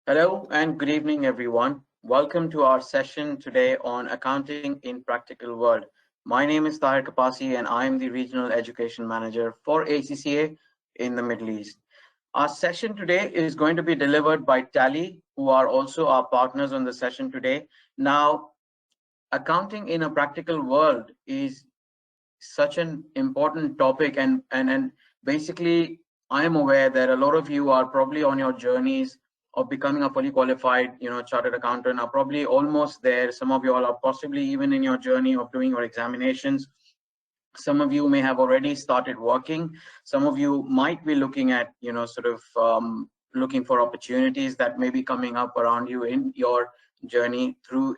Hello and good evening, everyone. Welcome to our session today on Accounting in Practical World. My name is Tahir Kapasi and I am the Regional Education Manager for ACCA in the Middle East. Our session today is going to be delivered by Tally, who are also our partners on the session today. Now, accounting in a practical world is such an important topic and basically I am aware that a lot of you are probably on your journeys of becoming a fully qualified chartered accountant, are probably almost there. Some of you all are possibly even in your journey of doing your examinations. Some of you may have already started working. Some of you might be looking at looking for opportunities that may be coming up around you in your journey through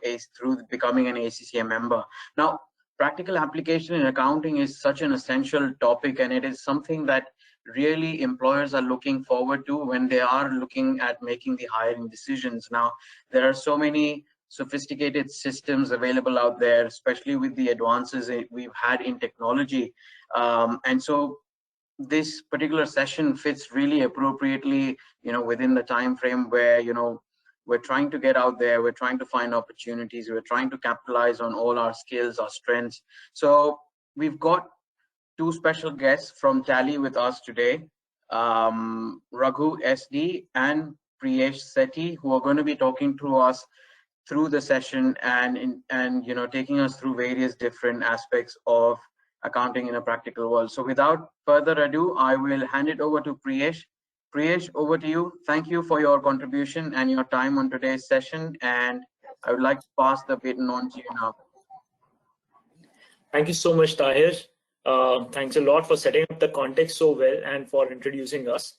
becoming an ACCA member. Now, practical application in accounting is such an essential topic, and it is something that really employers are looking forward to when they are looking at making the hiring decisions. Now, there are so many sophisticated systems available out there, especially with the advances we've had in technology. And so this particular session fits really appropriately, within the time frame where, we're trying to get out there, we're trying to find opportunities, we're trying to capitalize on all our skills, our strengths. So we've got two special guests from Tally with us today, Raghu SD and Priyesh Sethi, who are going to be talking to us through the session and taking us through various different aspects of accounting in a practical world. So without further ado, I will hand it over to Priyesh. Priyesh, over to you. Thank you for your contribution and your time on today's session, and I would like to pass the baton on to you now. Thank you so much, Tahir. Thanks a lot for setting up the context so well and for introducing us.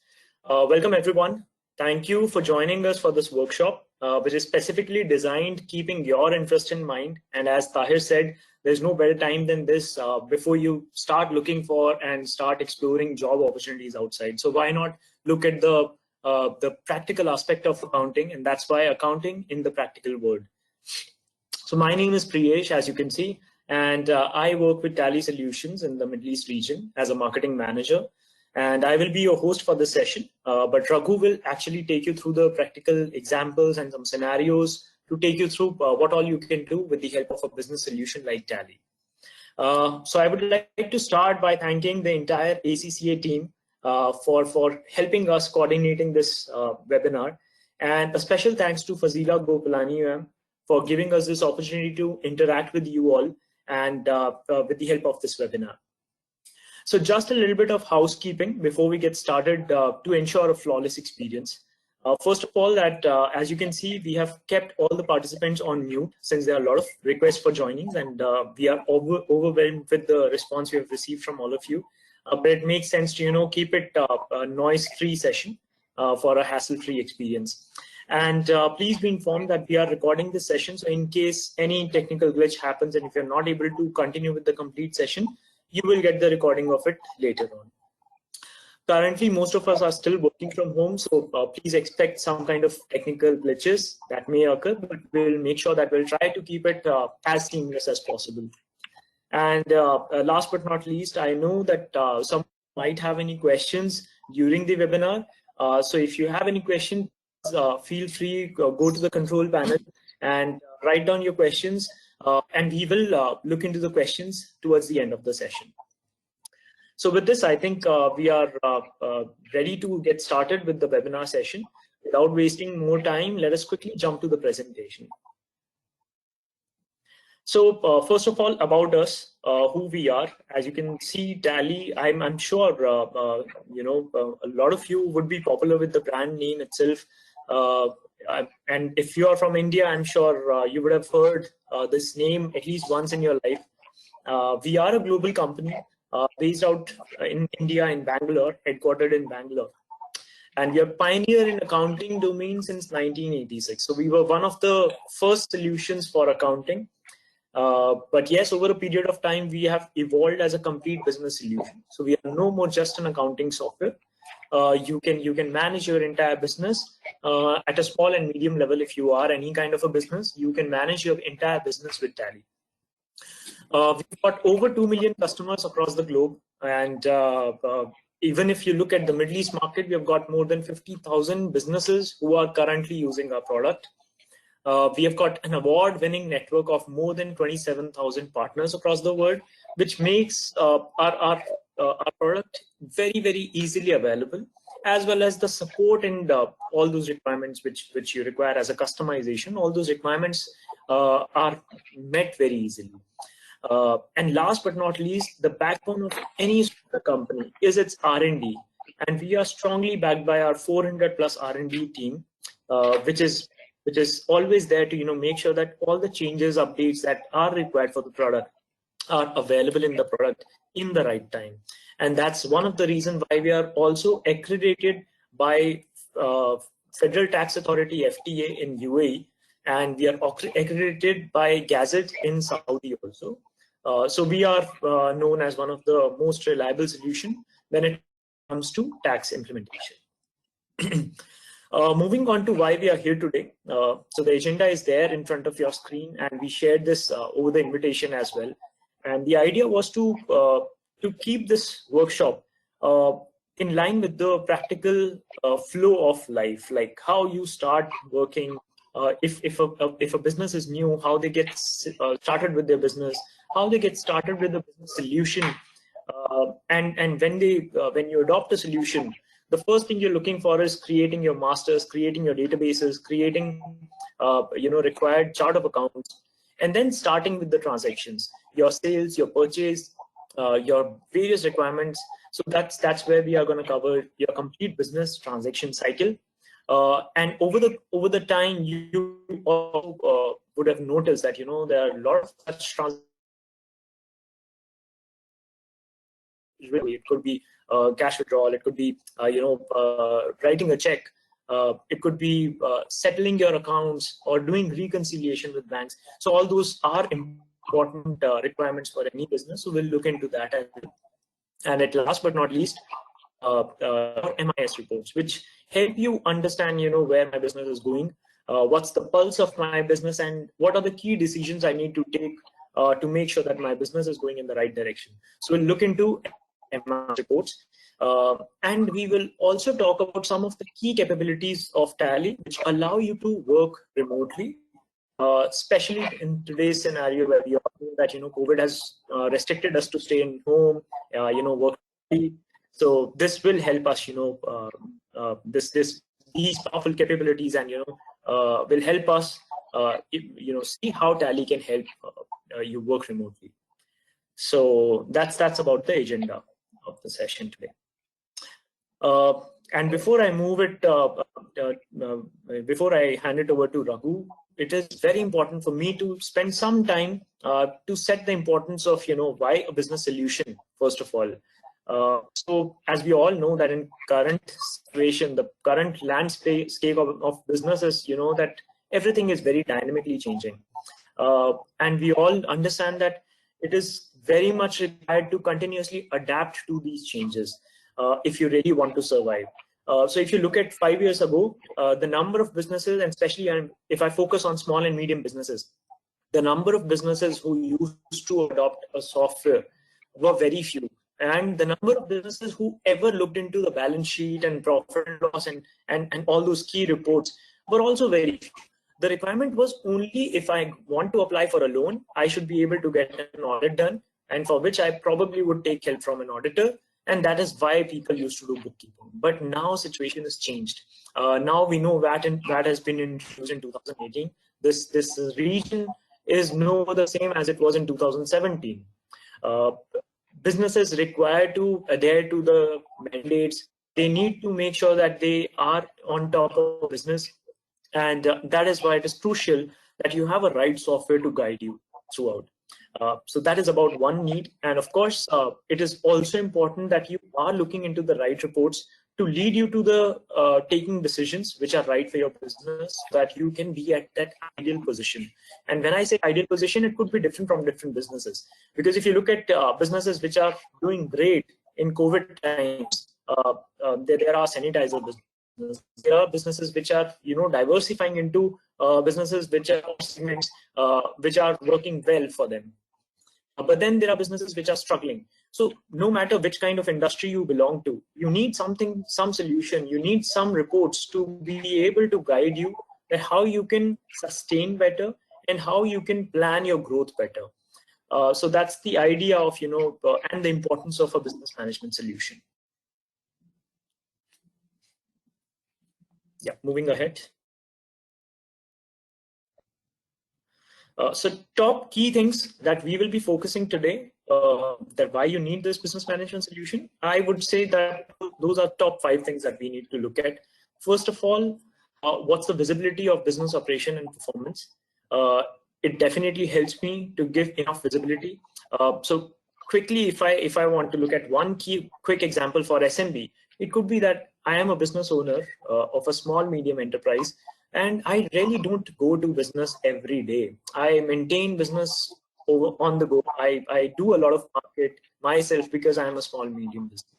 Welcome, everyone. Thank you for joining us for this workshop, which is specifically designed keeping your interest in mind. And as Tahir said, there's no better time than this before you start looking for and start exploring job opportunities outside. So why not look at the practical aspect of accounting, and that's why accounting in the practical world. So my name is Priyesh, as you can see, and I work with Tally Solutions in the Middle East region as a marketing manager. And I will be your host for this session, but Raghu will actually take you through the practical examples and some scenarios to take you through what all you can do with the help of a business solution like Tally. So I would like to start by thanking the entire ACCA team for helping us coordinating this webinar. And a special thanks to Fazila Gopalani ma'am for giving us this opportunity to interact with you all and with the help of this webinar. So just a little bit of housekeeping before we get started to ensure a flawless experience. First of all, that as you can see, we have kept all the participants on mute since there are a lot of requests for joinings, and we are overwhelmed with the response we have received from all of you. But it makes sense to keep it a noise-free session for a hassle-free experience. And please be informed that we are recording this session, so in case any technical glitch happens and if you're not able to continue with the complete session, you will get the recording of it later on. Currently, most of us are still working from home, so please expect some kind of technical glitches that may occur, but we'll make sure that we'll try to keep it as seamless as possible. And last but not least, I know that some might have any questions during the webinar. So if you have any questions, feel free, go to the control panel and write down your questions, and we will look into the questions towards the end of the session. So with this, I think we are ready to get started with the webinar session. Without wasting more time, let us quickly jump to the presentation. So first of all, about us, who we are. As you can see, Tally, I'm sure a lot of you would be popular with the brand name itself. And if you are from India, I'm sure you would have heard this name at least once in your life. We are a global company based out in India, in Bangalore, headquartered in Bangalore. And we are pioneer in accounting domain since 1986. So we were one of the first solutions for accounting. But yes, over a period of time, we have evolved as a complete business solution. So we are no more just an accounting software. You can manage your entire business at a small and medium level. If you are any kind of a business, you can manage your entire business with Tally. We've got over 2 million customers across the globe, and even if you look at the Middle East market, we have got more than 50,000 businesses who are currently using our product. We have got an award-winning network of more than 27,000 partners across the world, which makes our product very, very easily available, as well as the support and all those requirements which you require as a customization. All those requirements are met very easily. And last but not least, the backbone of any company is its R&D, and we are strongly backed by our 400+ R&D team, which is always there to make sure that all the changes, updates that are required for the product are available in the product in the right time. And that's one of the reasons why we are also accredited by Federal Tax Authority FTA in UAE, and we are accredited by Gazette in Saudi also. So we are known as one of the most reliable solution when it comes to tax implementation. Moving on to why we are here today. So the agenda is there in front of your screen, and we shared this over the invitation as well. And the idea was to keep this workshop in line with the practical flow of life, like how you start working. If a business is new, how they get started with their business, how they get started with the business solution, and when you adopt a solution, the first thing you're looking for is creating your masters, creating your databases, creating required chart of accounts, and then starting with the transactions, your sales, your purchase, your various requirements. So that's where we are going to cover your complete business transaction cycle. And over the time, you also would have noticed that there are a lot of such transactions. It could be cash withdrawal, it could be writing a check, it could be settling your accounts or doing reconciliation with banks. So all those are important requirements for any business. So we'll look into that as well. And at last but not least, MIS reports, which help you understand where my business is going, what's the pulse of my business, and what are the key decisions I need to take to make sure that my business is going in the right direction. So we'll look into MIS reports, and we will also talk about some of the key capabilities of Tally which allow you to work remotely, especially in today's scenario where we all know that COVID has restricted us to stay in home, work. So this will help us, these powerful capabilities, and will help us, see how Tally can help you work remotely. So that's about the agenda of the session today. And before I move it, before I hand it over to Raghu, it is very important for me to spend some time to set the importance of why a business solution, first of all. So as we all know that in current situation, the current landscape of businesses, that everything is very dynamically changing. And we all understand that it is very much required to continuously adapt to these changes if you really want to survive. So if you look at 5 years ago, the number of businesses, and especially if I focus on small and medium businesses, the number of businesses who used to adopt a software were very few. And the number of businesses who ever looked into the balance sheet and profit and loss and all those key reports were also very few. The requirement was only if I want to apply for a loan, I should be able to get an audit done, and for which I probably would take help from an auditor. And that is why people used to do bookkeeping. But now situation has changed. Now we know VAT has been introduced in 2018. This region is no the same as it was in 2017. Businesses required to adhere to the mandates. They need to make sure that they are on top of business. And that is why it is crucial that you have a right software to guide you throughout. So that is about one need. And of course, it is also important that you are looking into the right reports to lead you to the taking decisions which are right for your business, so that you can be at that ideal position. And when I say ideal position, it could be different from different businesses. Because if you look at businesses which are doing great in COVID times, there are sanitizer businesses. There are businesses which are diversifying into businesses which are segments which are working well for them. but then there are businesses which are struggling. So no matter which kind of industry you belong to, you need something, some solution, you need some reports to be able to guide you that how you can sustain better and how you can plan your growth better. So that's the idea of, and the importance of a business management solution. Yeah, moving ahead. So top key things that we will be focusing today, that why you need this business management solution. I would say that those are top 5 things that we need to look at. First of all, what's the visibility of business operation and performance? It definitely helps me to give enough visibility. So quickly, if I want to look at one quick example for SMB, it could be that I am a business owner of a small medium enterprise, and I really don't go to business every day. I maintain business on the go. I do a lot of market myself because I am a small medium business.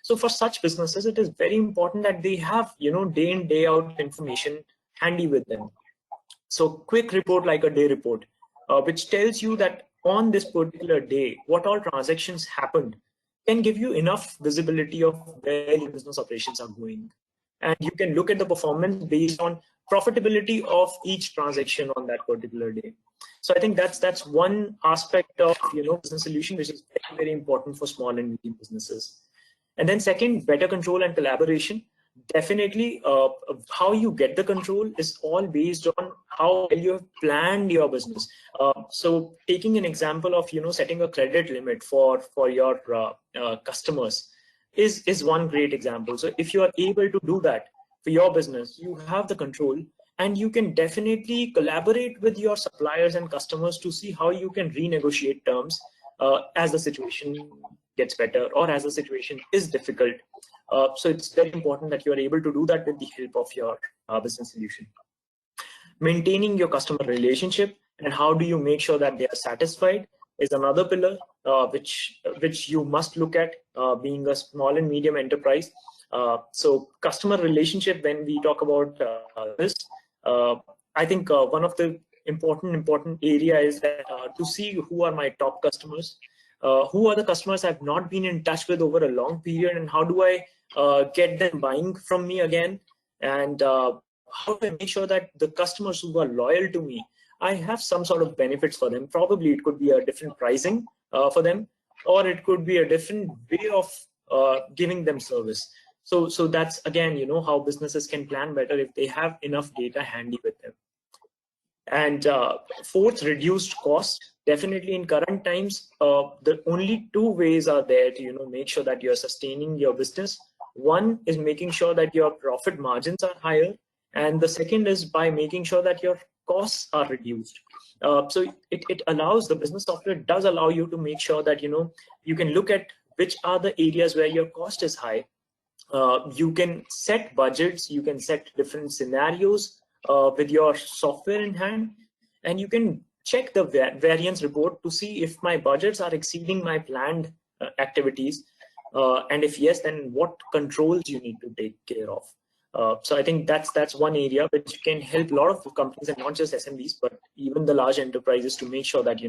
So for such businesses, it is very important that they have, day in, day out information handy with them. So quick report like a day report, which tells you that on this particular day, what all transactions happened, can give you enough visibility of where your business operations are going. And you can look at the performance based on profitability of each transaction on that particular day. So I think that's one aspect of business solution which is very, very important for small and medium businesses. And then second, better control and collaboration. Definitely, how you get the control is all based on how well you have planned your business. So taking an example of setting a credit limit for your customers is one great example. So if you are able to do that for your business, you have the control, and you can definitely collaborate with your suppliers and customers to see how you can renegotiate terms as the situation gets better or as the situation is difficult. So it's very important that you are able to do that with the help of your business solution. Maintaining your customer relationship and how do you make sure that they are satisfied is another pillar which you must look at being a small and medium enterprise. So customer relationship, when we talk about this, I think one of the important area is that to see who are my top customers, who are the customers I've not been in touch with over a long period, and how do I get them buying from me again, and how do I make sure that the customers who are loyal to me, I have some sort of benefits for them. Probably it could be a different pricing for them, or it could be a different way of giving them service. So that's again, how businesses can plan better if they have enough data handy with them. And fourth, reduced cost. Definitely in current times, the only 2 ways are there to make sure that you're sustaining your business. One is making sure that your profit margins are higher, and the second is by making sure that your costs are reduced. So it allows, the business software does allow you to make sure that you can look at which are the areas where your cost is high. You can set budgets, you can set different scenarios with your software in hand, and you can check the variance report to see if my budgets are exceeding my planned activities, and if yes, then what controls you need to take care of. So I think that's one area which can help a lot of companies, and not just SMBs, but even the large enterprises, to make sure that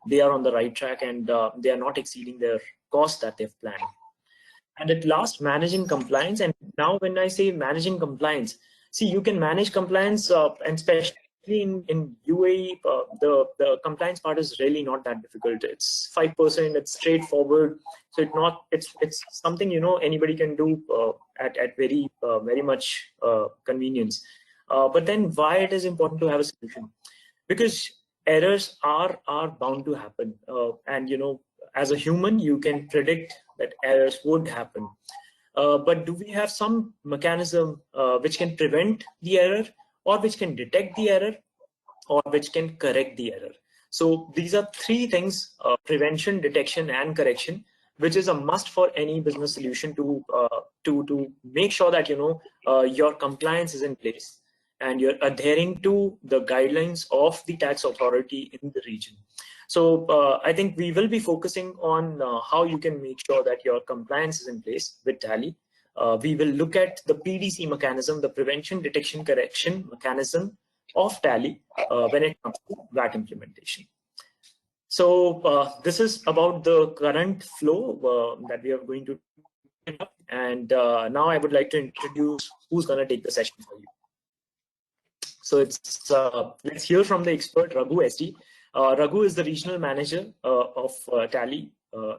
they are on the right track and they are not exceeding their costs that they've planned. And at last, managing compliance. And now when I say managing compliance, see, you can manage compliance, and especially in UAE, the compliance part is really not that difficult. It's 5%, it's straightforward. So it's something anybody can do at very much convenience. But then why it is important to have a solution? Because errors are bound to happen, and as a human, you can predict that errors would happen. But do we have some mechanism which can prevent the error, or which can detect the error, or which can correct the error? So these are 3 things: prevention, detection, and correction, which is a must for any business solution to make sure that your compliance is in place and you're adhering to the guidelines of the tax authority in the region. So I think we will be focusing on how you can make sure that your compliance is in place with Tally. We will look at the PDC mechanism, the prevention, detection, correction mechanism of Tally when it comes to VAT implementation. So this is about the current flow that we are going to do. And now I would like to introduce who's going to take the session for you. So let's hear from the expert Raghu SD. Raghu is the regional manager of Tally,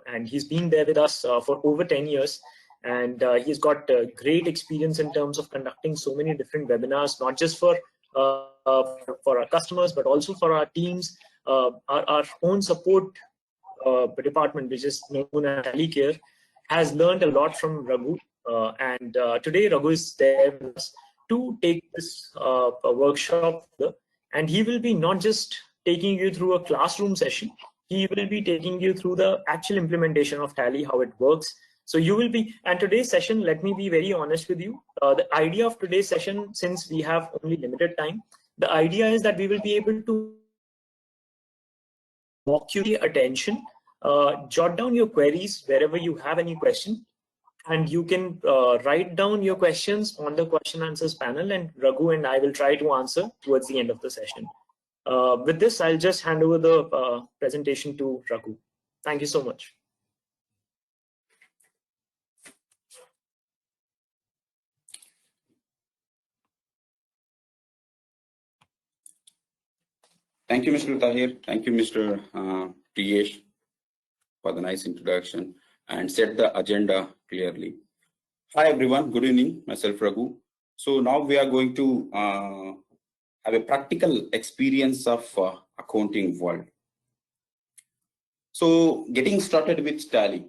and he's been there with us for over 10 years. And he's got great experience in terms of conducting so many different webinars, not just for our customers, but also for our teams, our own support department, which is known as Tally Care, has learned a lot from Raghu. And today Raghu is there with us to take this workshop further. And he will be not just taking you through a classroom session, he will be taking you through the actual implementation of Tally, how it works. So you will be, and today's session, let me be very honest with you, the idea of today's session, since we have only limited time, the idea is that we will be able to walk you the attention, jot down your queries wherever you have any question, and you can write down your questions on the question answers panel, and Raghu and I will try to answer towards the end of the session. With this, I'll just hand over the presentation to Raghu. Thank you so much. Thank you, Mr. Tahir. Thank you, Mr. Priyesh, for the nice introduction and set the agenda clearly. Hi, everyone. Good evening. Myself, Raghu. So now we are going to have a practical experience of accounting world. So getting started with Tally.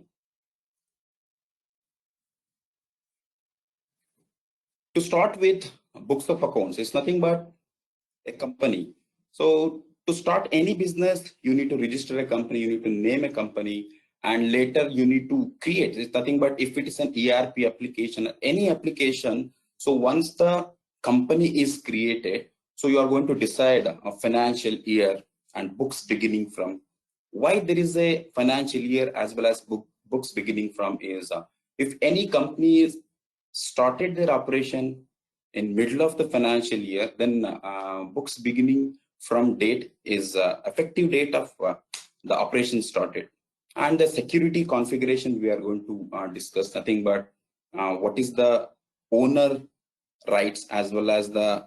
To start with books of accounts, it's nothing but a company. So to start any business, you need to register a company, you need to name a company, and later you need to create. It's nothing but if it is an ERP application, any application. So once the company is created, so you are going to decide a financial year and books beginning from. Why there is a financial year as well as books beginning from is if any company is started their operation in middle of the financial year, then books beginning from date is effective date of the operation started. And the security configuration we are going to discuss, nothing but what is the owner rights as well as the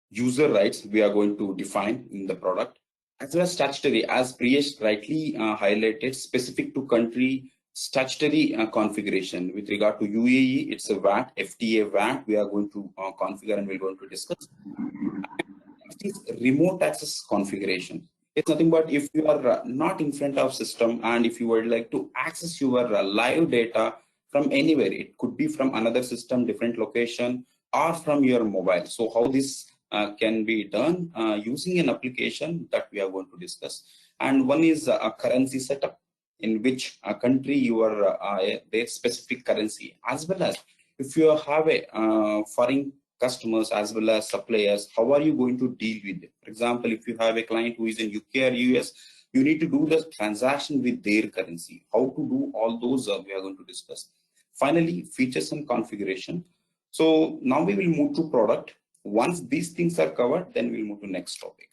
user rights we are going to define in the product, as well as statutory, as Priyesh rightly highlighted, specific to country statutory configuration. With regard to UAE, it's a VAT, FTA VAT we are going to configure and we're going to discuss. Next is remote access configuration. It's nothing but if you are not in front of system and if you would like to access your live data from anywhere, it could be from another system, different location, or from your mobile. So how this can be done using an application that we are going to discuss. And one is a currency setup, in which a country you are their specific currency, as well as if you have a foreign customers as well as suppliers, how are you going to deal with it? For example, if you have a client who is in UK or US, you need to do the transaction with their currency. How to do all those we are going to discuss. Finally, features and configuration. So now we will move to product. Once these things are covered, then we'll move to next topic.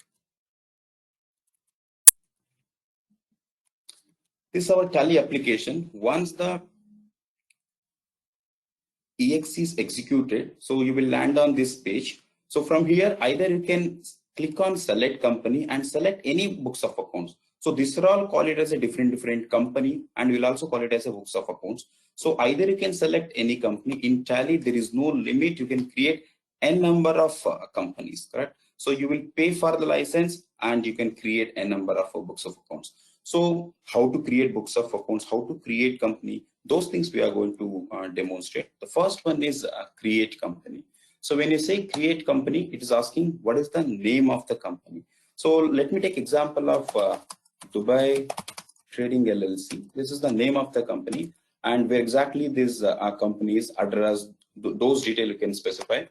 This is our Tally application. Once the EXE is executed, so you will land on this page. So from here, either you can click on select company and select any books of accounts. So this all call it as a different company, and we'll also call it as a books of accounts. So either you can select any company. In Tally, there is no limit. You can create n number of companies, correct? So you will pay for the license and you can create a number of books of accounts. So how to create books of accounts, how to create company, those things we are going to demonstrate. The first one is create company. So when you say create company, it is asking what is the name of the company. So let me take example of Dubai Trading LLC. This is the name of the company, and where exactly this company's address, those details you can specify.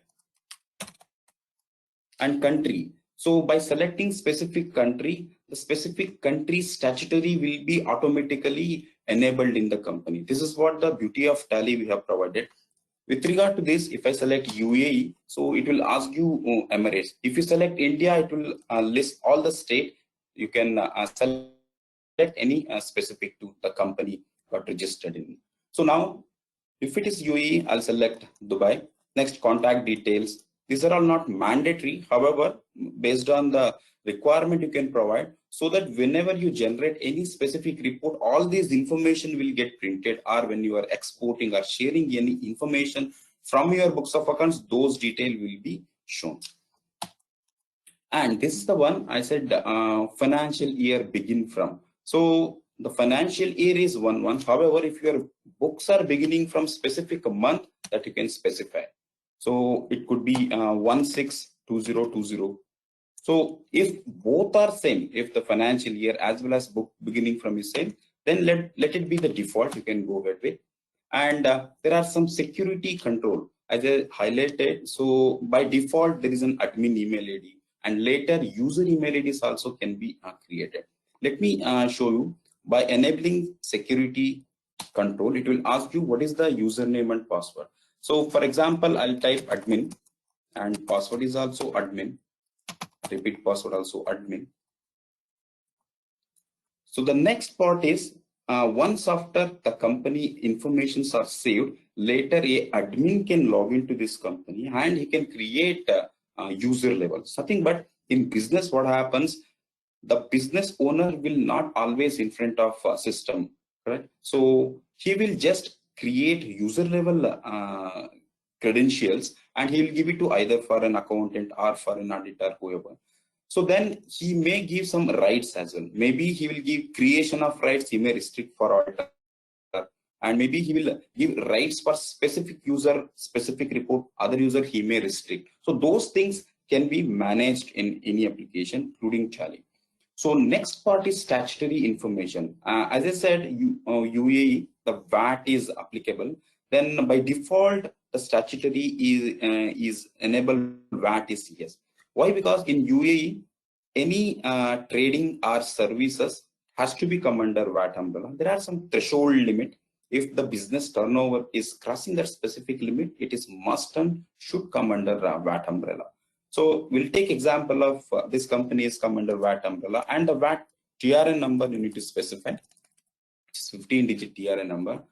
And country. So by selecting specific country, the specific country statutory will be automatically enabled in the company. This is what the beauty of Tally we have provided. With regard to this, if I select UAE, so it will ask you Emirates. If you select India, it will list all the state. You can select any specific to the company got registered in. So now, if it is UAE, I'll select Dubai. Next, contact details. These are all not mandatory. However, based on the requirement you can provide, so that whenever you generate any specific report, all these information will get printed, or when you are exporting or sharing any information from your books of accounts, those details will be shown. And this is the one I said financial year begin from. So the financial year is 1/1. However, if your books are beginning from specific month, that you can specify. So it could be 162020. So if both are same, if the financial year as well as book beginning from is same, then let it be the default. You can go ahead with. And there are some security control as I highlighted. So by default, there is an admin email ID, and later user email IDs also can be created. Let me show you. By enabling security control, it will ask you what is the username and password. So for example, I'll type admin, and password is also admin. Repeat password also admin. So the next part is once after the company informations are saved, later a admin can log into this company and he can create user levels. Nothing but in business, what happens, the business owner will not always in front of a system, right? So he will just create user level credentials, and he will give it to either for an accountant or for an auditor, whoever. So then he may give some rights as well. Maybe he will give creation of rights, he may restrict for auditor, and maybe he will give rights for specific user, specific report, other user he may restrict. So those things can be managed in any application, including Tally. So next part is statutory information. As I said, UAE, the VAT is applicable. Then by default, the statutory is enabled VAT is yes. Why? Because in UAE, any trading or services has to be come under VAT umbrella. There are some threshold limit. If the business turnover is crossing that specific limit, it is must and should come under VAT umbrella. So we'll take example of this company is come under VAT umbrella, and the VAT TRN number you need to specify. It's 15-digit TRN number,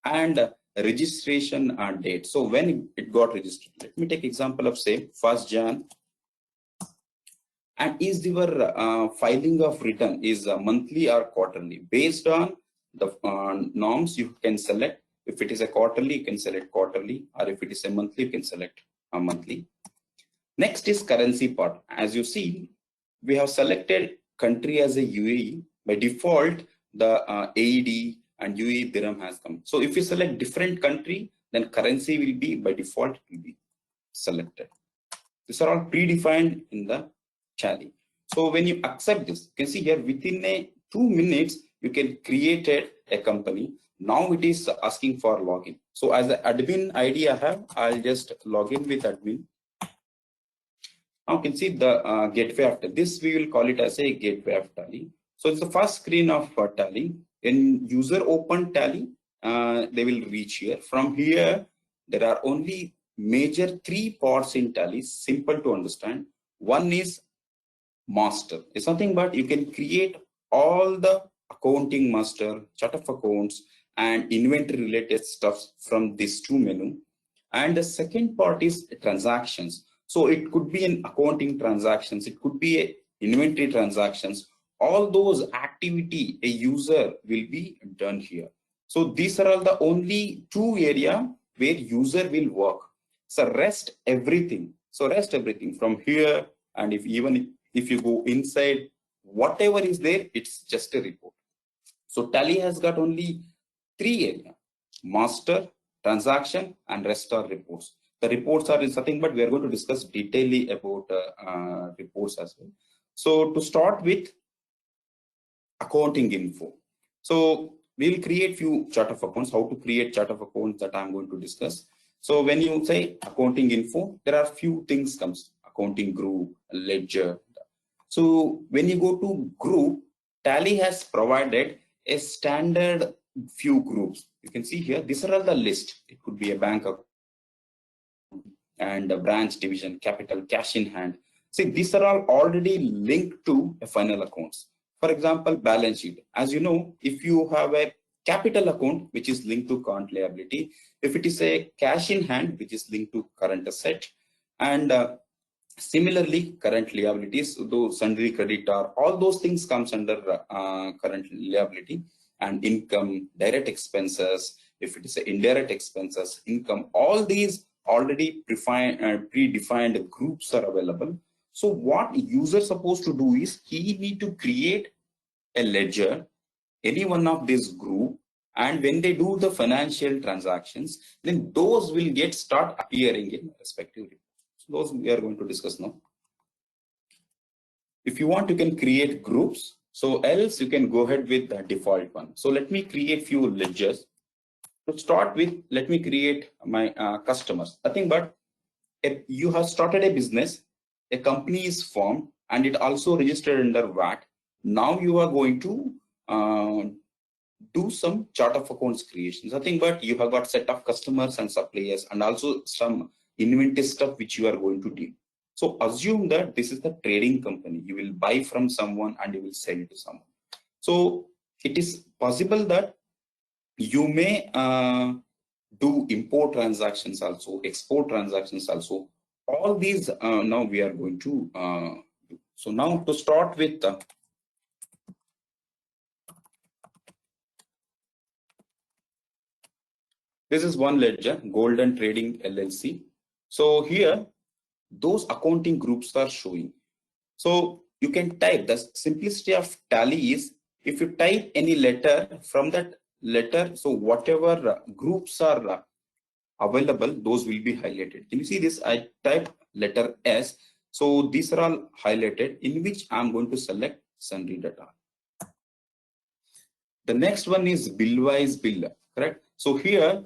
and registration date. So when it got registered, let me take example of say 1st Jan. And is your filing of return is monthly or quarterly? Based on the norms, you can select. If it is a quarterly, you can select quarterly, or if it is a monthly, you can select a monthly. Next is currency part. As you see, we have selected country as a UAE. By default, the AED and UAE dirham has come. So if you select different country, then currency will be by default will be selected. These are all predefined in the Tally. So when you accept this, you can see here within 2 minutes, you can create a company. Now it is asking for login. So as the admin ID I have, I'll just log in with admin. Now you can see the gateway after this, we will call it as a gateway of Tally. So it's the first screen of Tally. When user open Tally, they will reach here. From here, there are only major 3 parts in Tally, simple to understand. One is master. It's nothing but you can create all the accounting master, chart of accounts, and inventory related stuff from this 2 menu. And the second part is transactions. So it could be an accounting transactions, it could be a inventory transactions. All those activity a user will be done here. So these are all the only 2 area where user will work. So rest everything. So rest everything from here, and if you go inside, whatever is there, it's just a report. So Tally has got only 3 areas: master, transaction, and rest are reports. The reports are nothing but we are going to discuss detailedly about reports as well. So to start with accounting info. So we will create few chart of accounts. How to create chart of accounts that I'm going to discuss. So when you say accounting info, there are few things comes: accounting group, ledger. So when you go to group, Tally has provided a standard few groups. You can see here, these are all the list. It could be a bank account and a branch, division, capital, cash in hand. See, these are all already linked to a final accounts. For example, balance sheet. As you know, if you have a capital account which is linked to current liability, if it is a cash in hand which is linked to current asset, and similarly current liabilities, though sundry creditor, all those things comes under current liability, and income, direct expenses, if it is a indirect expenses, income, all these already predefined groups are available. So what user supposed to do is he need to create a ledger, any one of this group, and when they do the financial transactions, then those will start appearing in respective reports. So those we are going to discuss now. If you want, you can create groups. So else you can go ahead with the default one. So let me create few ledgers. To start with, let me create my customers. Nothing but if you have started a business, a company is formed, and it also registered under VAT. Now you are going to do some chart of accounts creations. Nothing but you have got set of customers and suppliers, and also some inventory stuff which you are going to deal. So assume that this is the trading company. You will buy from someone and you will sell to someone. So it is possible that you may do import transactions also, export transactions also. All these now we are going to do. So now to start with, this is one ledger, Golden Trading LLC. So here, those accounting groups are showing. So you can type, the simplicity of Tally is, if you type any letter from that letter, so whatever groups are available, those will be highlighted. Can you see this? I type letter S. So these are all highlighted, in which I'm going to select sundry data. The next one is bill-wise bill, correct? So here,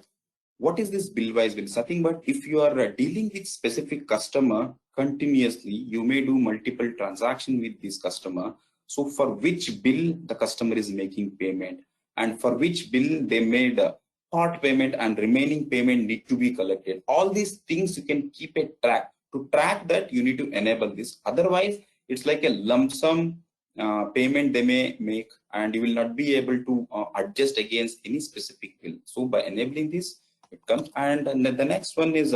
what is this bill-wise bill? Nothing but if you are dealing with specific customer continuously, you may do multiple transactions with this customer. So for which bill the customer is making payment, and for which bill they made a part payment and remaining payment need to be collected. All these things you can keep a track. To track that, you need to enable this. Otherwise, it's like a lump sum payment they may make, and you will not be able to adjust against any specific bill. So by enabling this, it comes. And the next one is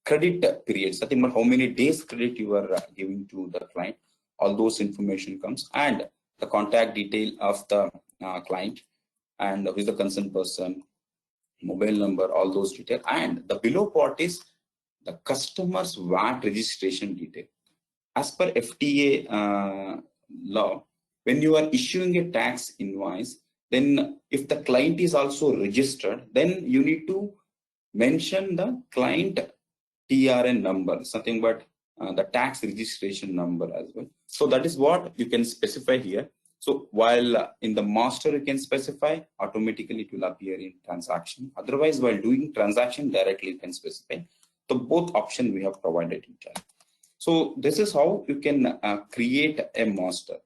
credit periods. Nothing but how many days credit you are giving to the client. All those information comes, and the contact detail of the client, and who is the concerned person, mobile number, all those detail. And the below part is the customer's VAT registration detail. As per FTA law, when you are issuing a tax invoice, then if the client is also registered, then you need to mention the client TRN number, something but the tax registration number as well. So that is what you can specify here. So while in the master you can specify, automatically it will appear in transaction. Otherwise, while doing transaction directly, you can specify. So both options we have provided in Tally. So this is how you can create a master.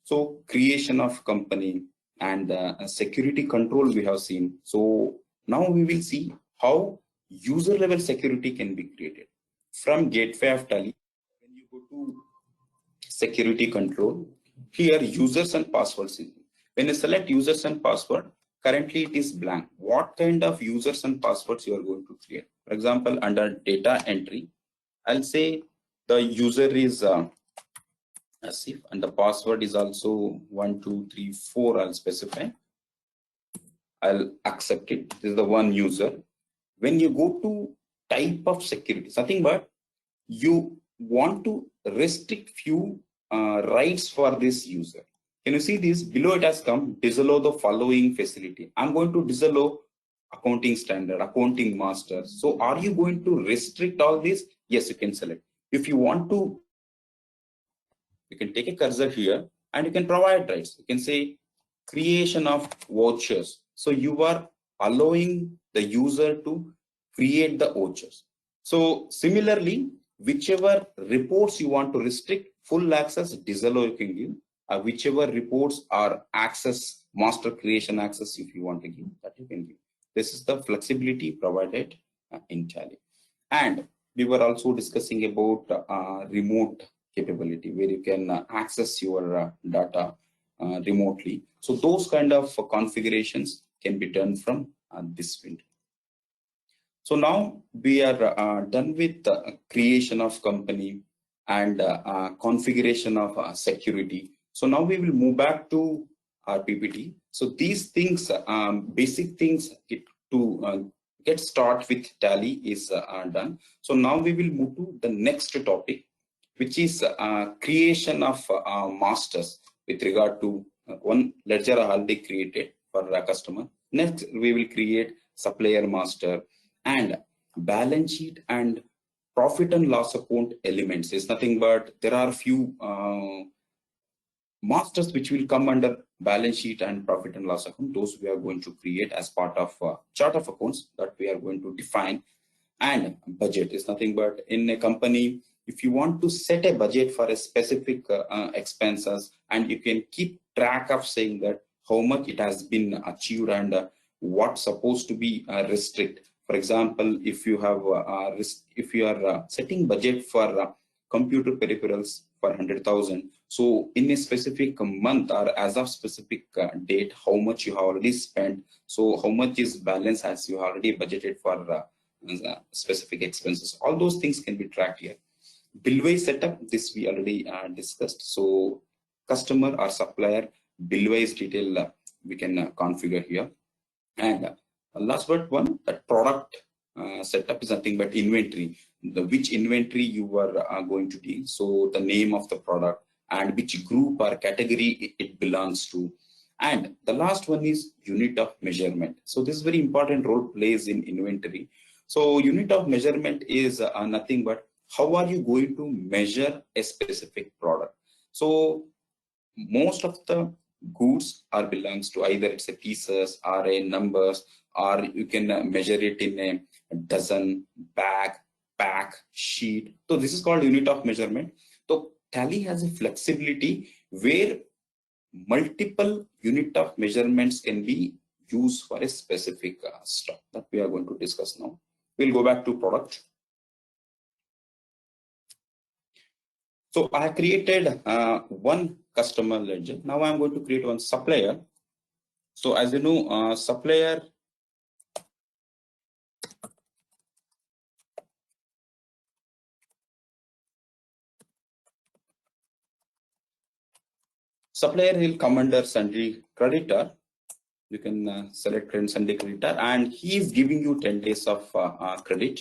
So creation of company and security control we have seen. So now we will see how user level security can be created. From gateway of Tally, when you go to security control, here users and passwords. When you select users and password, currently it is blank. What kind of users and passwords you are going to create? For example, under data entry, I'll say the user is Asif, and the password is also 1234. I'll specify. I'll accept it. This is the one user. When you go to type of security, nothing but you want to restrict few rights for this user. Can you see this? Below it has come, disallow the following facility. I'm going to disallow accounting standard, accounting master. So are you going to restrict all this? Yes, you can select. If you want to, you can take a cursor here and you can provide rights. You can say creation of vouchers. So you are allowing the user to create the vouchers. So similarly, whichever reports you want to restrict, full access, disallow you can give. Whichever reports are access, master creation access, if you want to give, that you can give. This is the flexibility provided in Tally. And we were also discussing about remote capability, where you can access your data remotely. So those kind of configurations can be done from this window. So now we are done with the creation of company and configuration of security. So now we will move back to our PPT. So these things, basic things to get start with Tally is done. So now we will move to the next topic, which is creation of masters with regard to one ledger already created for a customer. Next, we will create supplier master and balance sheet and profit and loss account elements. Is nothing but there are few masters which will come under balance sheet and profit and loss account. Those we are going to create as part of chart of accounts that we are going to define. And budget is nothing but in a company, if you want to set a budget for a specific expenses, and you can keep track of saying that how much it has been achieved and what's supposed to be restrict. For example, if you have if you are setting budget for computer peripherals for 100,000, so in a specific month or as of specific date, how much you have already spent, so how much is balance as you already budgeted for specific expenses. All those things can be tracked here. Bill-wise setup, this we already discussed. So customer or supplier bill-wise detail we can configure here. And last but one, that product setup is nothing but inventory. Which inventory you are going to deal. So the name of the product and which group or category it belongs to. And the last one is unit of measurement. So this very important role plays in inventory. So unit of measurement is nothing but how are you going to measure a specific product. So most of the goods are belongs to either it's a pieces or a numbers, or you can measure it in a dozen, bag, pack, sheet. So this is called unit of measurement. So Tally has a flexibility where multiple unit of measurements can be used for a specific stock that we are going to discuss now. We'll go back to product. So I created one customer ledger. Now I'm going to create one supplier. So as you know, supplier will come under sundry creditor. You can select sundry creditor, and he is giving you 10 days of credit.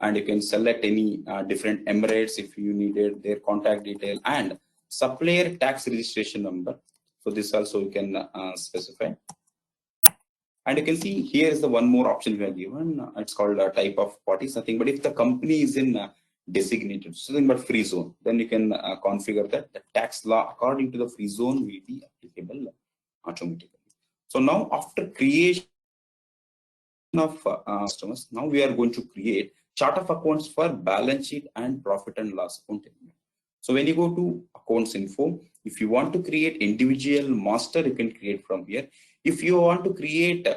And you can select any different Emirates if you needed their contact detail and supplier tax registration number. So this also you can specify. And you can see here is the one more option we are given. It's called a type of party, something. But if the company is in designated, something but free zone, then you can configure that the tax law according to the free zone will be applicable automatically. So now after creation of customers, now we are going to create chart of accounts for balance sheet and profit and loss account. So when you go to accounts info, if you want to create individual master, you can create from here. If you want to create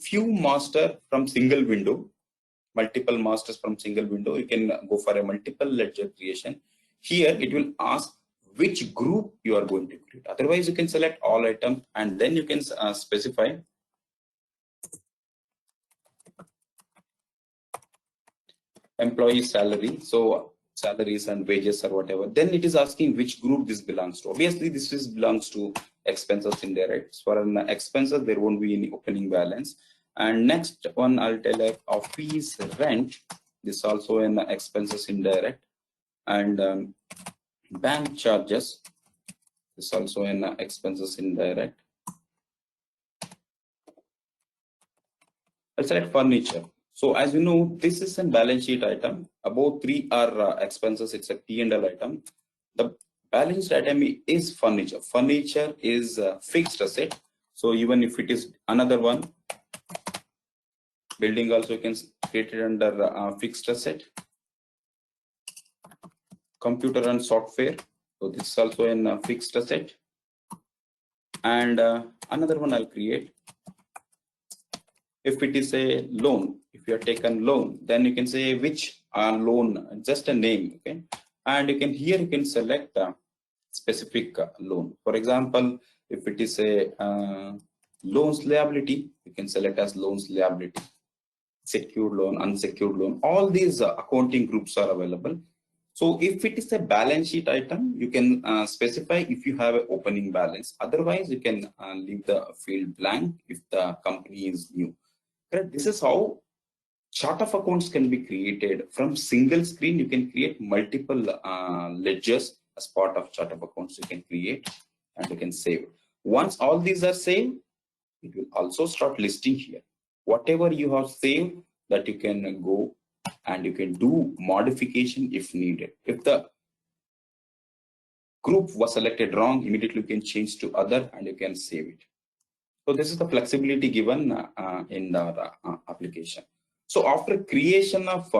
few master from single window, multiple masters from single window, you can go for a multiple ledger creation. Here it will ask which group you are going to create. Otherwise, you can select all items and then you can specify employee salary. So salaries and wages or whatever. Then it is asking which group this belongs to. Obviously, this is belongs to expenses indirect. For an expenses, there won't be any opening balance. And next one, I'll tell like office rent. This also in expenses indirect. And bank charges. This also in expenses indirect. I'll select furniture. So as you know, this is a balance sheet item. About 3 are expenses. It's a P&L item. The balance item is furniture. Furniture is fixed asset. So even if it is another one, building also can create it under fixed asset. Computer and software. So this is also in fixed asset. And another one I'll create. If it is a loan, if you have taken loan, then you can say which loan, just a name, okay? And you can here you can select specific loan. For example, if it is a loans liability, you can select as loans liability, secured loan, unsecured loan. All these accounting groups are available. So if it is a balance sheet item, you can specify if you have an opening balance. Otherwise, you can leave the field blank if the company is new. Correct? This is how chart of accounts can be created. From single screen. You can create multiple ledgers as part of chart of accounts. You can create and you can save. Once all these are saved, it will also start listing here. Whatever you have saved, that you can go and you can do modification if needed. If the group was selected wrong, immediately you can change to other and you can save it. So this is the flexibility given in the application. So after creation of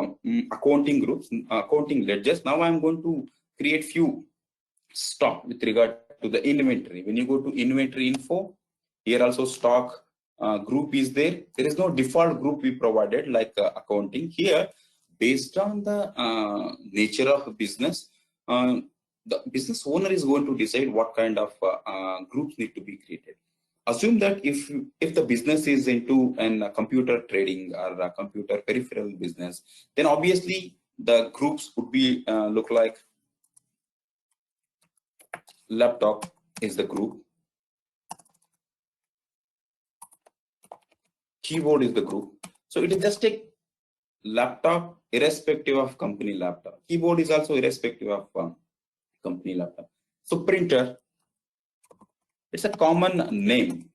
accounting groups, accounting ledgers, now I'm going to create few stock with regard to the inventory. When you go to inventory info, here also stock group is there. There is no default group we provided like accounting. Here, based on the nature of business, the business owner is going to decide what kind of groups need to be created. Assume that if the business is into a computer trading or a computer peripheral business, then obviously the groups would be look like laptop is the group, keyboard is the group. So it is just a laptop irrespective of company laptop. Keyboard is also irrespective of company laptop. So printer, it's a common name.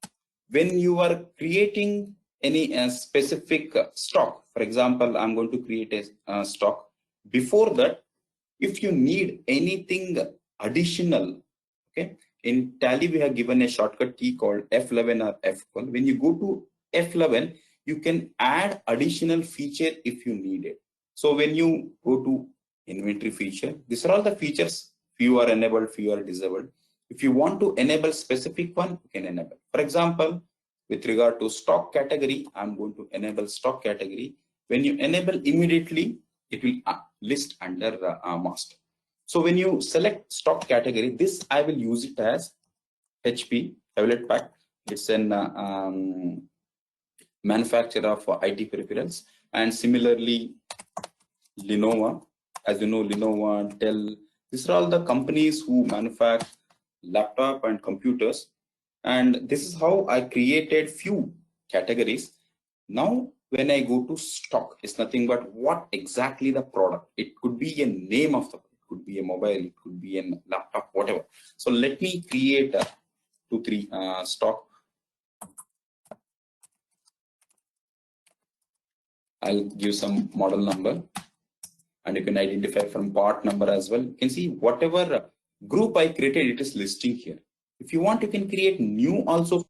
When you are creating any specific stock, for example, I'm going to create a stock. Before that, if you need anything additional, okay, in Tally we have given a shortcut key called F11 or F12. When you go to F11, you can add additional feature if you need it. So when you go to inventory feature, these are all the features. Few are enabled, few are disabled. If you want to enable specific one, you can enable. For example, with regard to stock category, I'm going to enable stock category. When you enable immediately, it will list under master. So when you select stock category, this I will use it as HP, Hewlett Packard. It's an manufacturer of IT peripherals, and similarly Lenovo. As you know, Lenovo, Dell, these are all the companies who manufacture laptop and computers. And this is how I created few categories. Now when I go to stock, it's nothing but what exactly the product. It could be a name of the product, it could be a mobile, it could be a laptop, whatever. So let me create 2-3 stock. I'll give some model number, and you can identify from part number as well. You can see whatever group I created, it is listing here. If you want, you can create new also.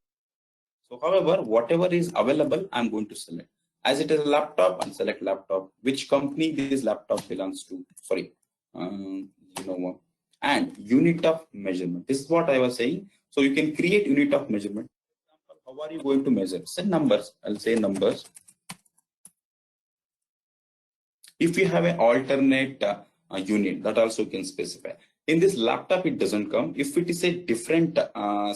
So however, whatever is available, I'm going to select. As it is a laptop, I'll select laptop. Which company this laptop belongs to? Sorry, Lenovo. And unit of measurement. This is what I was saying. So you can create unit of measurement. How are you going to measure? Say numbers. I'll say numbers. If you have an alternate unit, that also you can specify. In this laptop, it doesn't come. If it is a different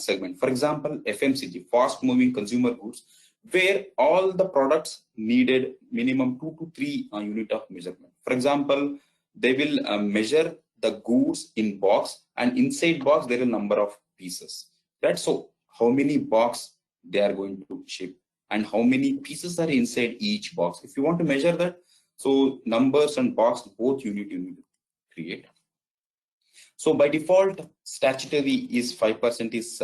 segment, for example, FMCG, fast moving consumer goods, where all the products needed minimum 2 to 3 unit of measurement. For example, they will measure the goods in box, and inside box there are a number of pieces. That's so how many box they are going to ship and how many pieces are inside each box. If you want to measure that, so numbers and box both you need to create. So by default, statutory is 5% is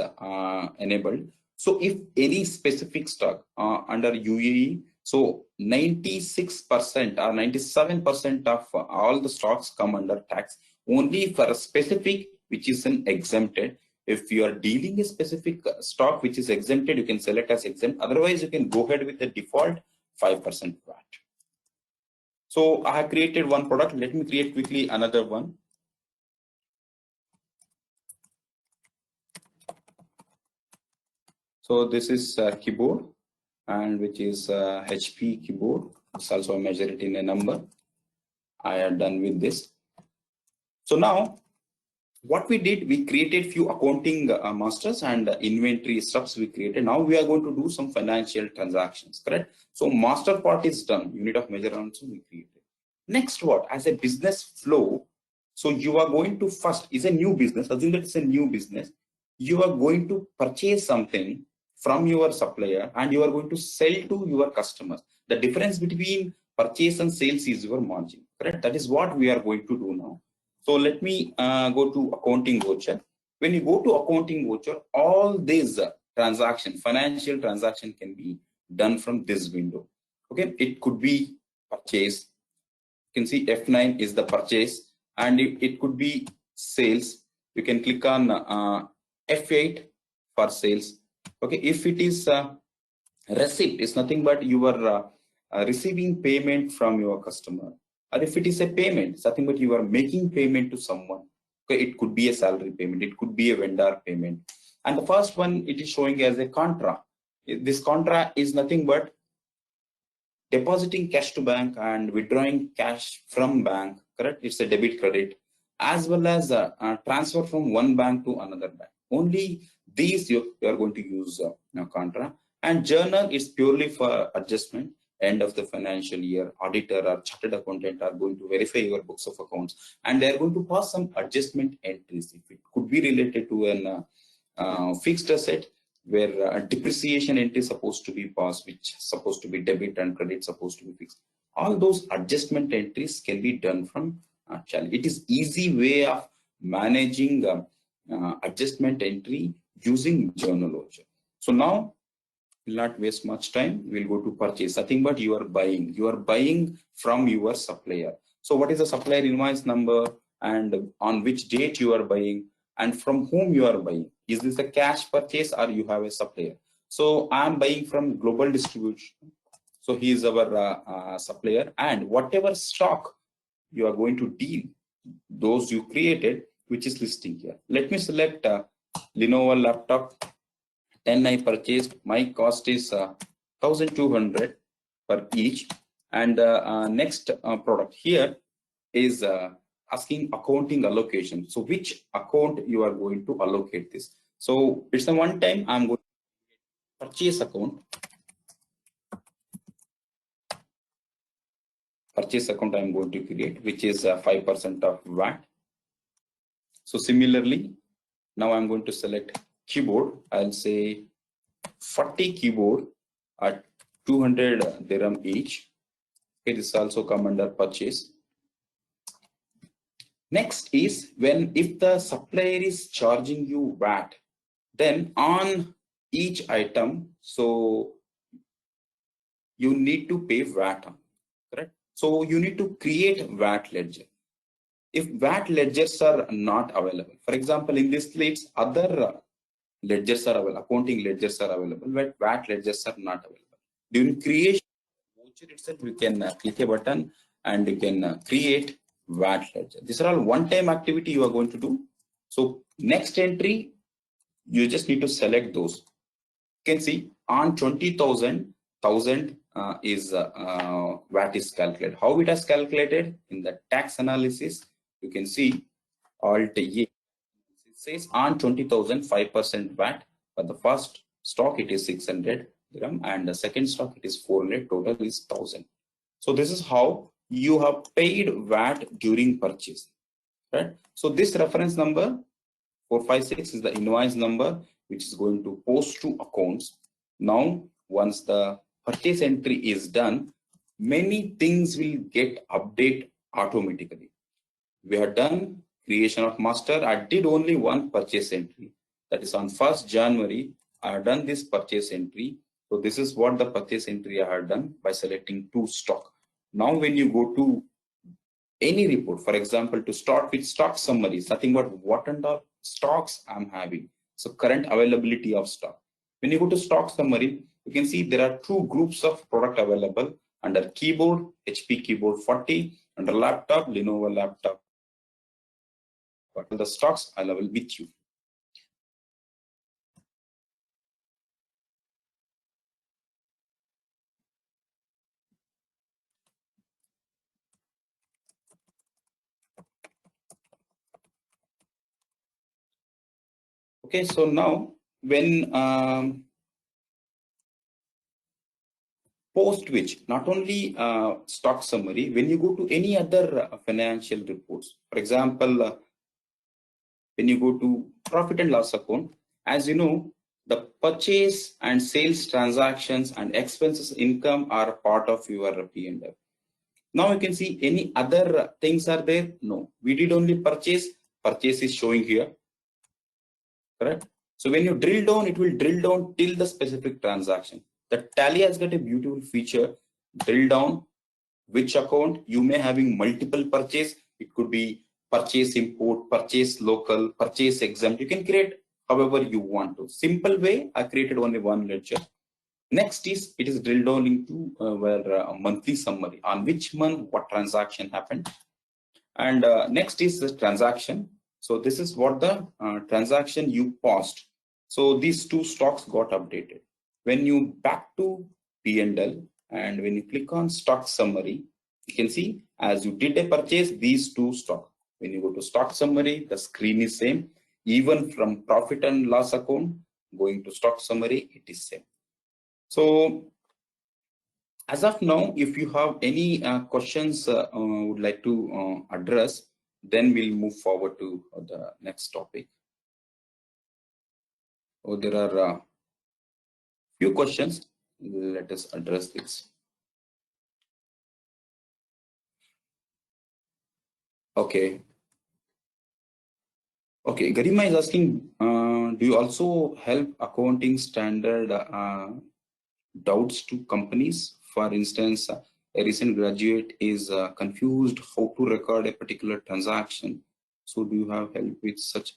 enabled. So if any specific stock under UAE, so 96% or 97% of all the stocks come under tax. Only for a specific which is an exempted. If you are dealing a specific stock which is exempted, you can select as exempt. Otherwise, you can go ahead with the default 5% VAT. So I have created one product. Let me create quickly another one. So this is keyboard, and which is HP keyboard. It's also measure it in a number. I am done with this. So now what we did, we created few accounting masters and inventory stuffs we created. Now we are going to do some financial transactions, correct? So master part is done, unit of measurements we created. Next, what as a business flow, so you are going to first is a new business, assume that it's a new business, you are going to purchase something from your supplier and you are going to sell to your customers. The difference between purchase and sales is your margin, correct? That is what we are going to do now. So let me go to accounting voucher. When you go to accounting voucher, all these financial transaction can be done from this window. Okay, it could be purchase. You can see F9 is the purchase, and it could be sales. You can click on F8 for sales. Okay, if it is receipt, it's nothing but you are receiving payment from your customer. Or if it is a payment, it's nothing but you are making payment to someone. Okay, it could be a salary payment, it could be a vendor payment. And the first one, it is showing as a contra. This contra is nothing but depositing cash to bank and withdrawing cash from bank, correct? It's a debit credit, as well as a transfer from one bank to another bank. Only these you are going to use contra. And journal is purely for adjustment. End of the financial year, auditor or chartered accountant are going to verify your books of accounts, and they are going to pass some adjustment entries. If it could be related to an fixed asset, where depreciation entry is supposed to be passed, which is supposed to be debit, and credit supposed to be fixed. All those adjustment entries can be done from channel. It is easy way of managing adjustment entry using journal voucher. So now will not waste much time. We'll go to purchase. Nothing but you are buying. You are buying from your supplier. So what is the supplier invoice number and on which date you are buying and from whom you are buying? Is this a cash purchase or you have a supplier? So I am buying from Global Distribution. So he is our supplier, and whatever stock you are going to deal, those you created, which is listing here. Let me select Lenovo laptop 10 I purchased. My cost is 1200 per each. And next product here is asking accounting allocation. So which account you are going to allocate this? So it's a one time. I'm going to purchase account. Purchase account I'm going to create, which is 5% of VAT. So similarly, now I'm going to select keyboard. I'll say 40 keyboard at 200 dirham each. Okay, this also come under purchase. Next is if the supplier is charging you VAT, then on each item, so you need to pay VAT on, correct? So you need to create VAT ledger. If VAT ledgers are not available, for example, in this list, other ledgers are available, accounting ledgers are available, but VAT ledgers are not available. During creation voucher itself, you can click a button and you can create VAT ledger. These are all one-time activity you are going to do. So next entry, you just need to select those. You can see on 20,000, is VAT is calculated. How it has calculated in the tax analysis, you can see Alt A. It says on 20,000 5% VAT. For the first stock it is 600 dirham, and the second stock it is 400. Total is 1,000. So this is how you have paid VAT during purchase, right? So this reference number 456 is the invoice number which is going to post to accounts. Now once the purchase entry is done, many things will get updated automatically. We have done creation of master. I did only one purchase entry, that is on 1st January. I have done this purchase entry. So this is what the purchase entry I have done by selecting two stock. Now when you go to any report, for example, to start with stock summaries, nothing but what and all stocks I'm having. So current availability of stock. When you go to stock summary, you can see there are two groups of product available under keyboard, HP keyboard 40, under laptop, Lenovo laptop. But the stocks I level with you. Okay, so now when post which not only stock summary, when you go to any other financial reports, for example, when you go to profit and loss account, as you know, the purchase and sales transactions and expenses income are part of your P&L. Now you can see any other things are there. No, we did only purchase. Purchase is showing here, correct? So when you drill down, it will drill down till the specific transaction. The Tally has got a beautiful feature. Drill down which account you may having multiple purchase. It could be purchase import, purchase local, purchase exempt. You can create however you want to. Simple way, I created only one ledger. Next is it is drilled down into a monthly summary on which month what transaction happened. And next is the transaction. So this is what the transaction you paused. So these two stocks got updated. When you back to P&L and when you click on stock summary, you can see as you did a purchase, these two stock. When you go to stock summary, the screen is same. Even from profit and loss account, going to stock summary, it is same. So as of now, if you have any questions would like to address, then we'll move forward to the next topic. Oh, there are few questions. Let us address this. Okay. Okay, Garima is asking, do you also help accounting standard doubts to companies? For instance, a recent graduate is confused how to record a particular transaction. So do you have help with such?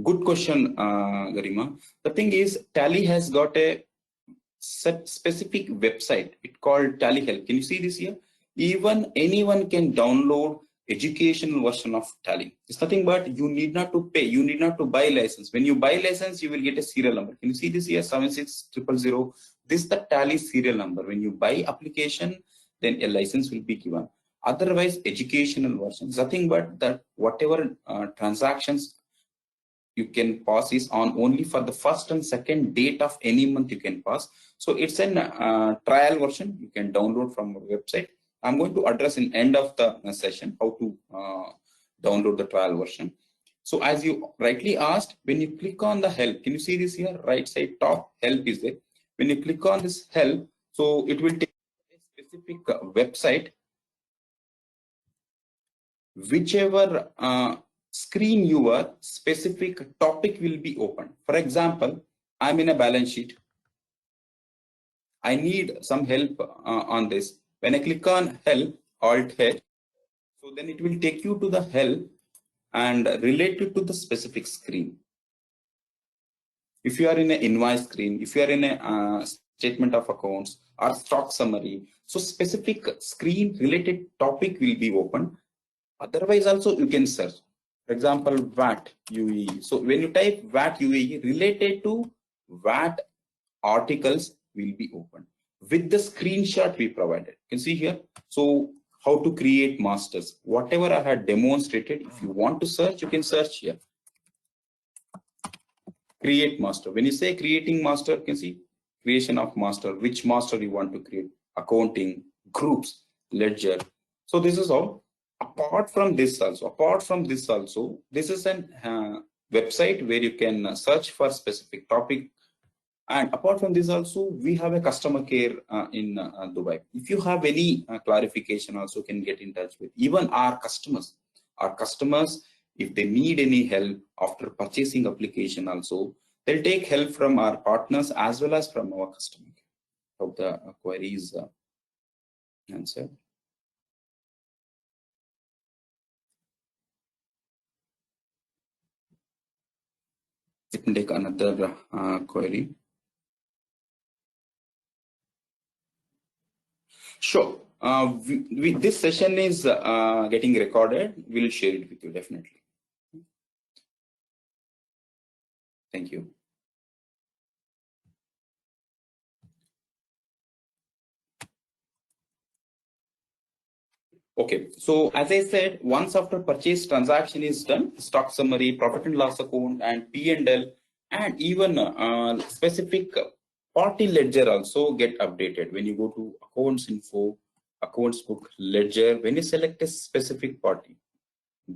Good question, Garima. The thing is, Tally has got a specific website. It's called Tally Help. Can you see this here? Even anyone can download educational version of Tally. It's nothing but you need not to pay. You need not to buy license. When you buy license, you will get a serial number. Can you see this here? 76000. This is the Tally serial number. When you buy application, then a license will be given. Otherwise, educational version. It's nothing but that whatever transactions you can pass is on only for the first and second date of any month you can pass. So it's a trial version you can download from our website. I'm going to address in end of the session how to download the trial version. So as you rightly asked, when you click on the help, can you see this here? Right side top help is there. When you click on this help, so it will take a specific website, whichever screen your specific topic will be open. For example, I'm in a balance sheet. I need some help on this. When I click on help, Alt H, so then it will take you to the help and relate it to the specific screen. If you are in an invoice screen, if you are in a statement of accounts or stock summary, so specific screen related topic will be open. Otherwise also you can search. For example, VAT UAE. So when you type VAT UAE, related to VAT articles will be open with the screenshot we provided. You can see here. So how to create masters, whatever I had demonstrated. If you want to search, you can search here. Create master. When you say creating master, you can see creation of master, which master you want to create, accounting, groups, ledger. So this is all. Apart from this also, this is an website where you can search for specific topic. And apart from this also, we have a customer care in Dubai. If you have any clarification also can get in touch with even our customers. Our customers, if they need any help after purchasing application also, they'll take help from our partners as well as from our customer care. Hope the query is answered. Let me take another query. Sure. This session is getting recorded. We'll share it with you definitely. Thank you. Okay, so as I said, once after purchase transaction is done, stock summary, profit and loss account, and P&L And even specific party ledger also get updated. When you go to accounts info, accounts book, ledger, when you select a specific party,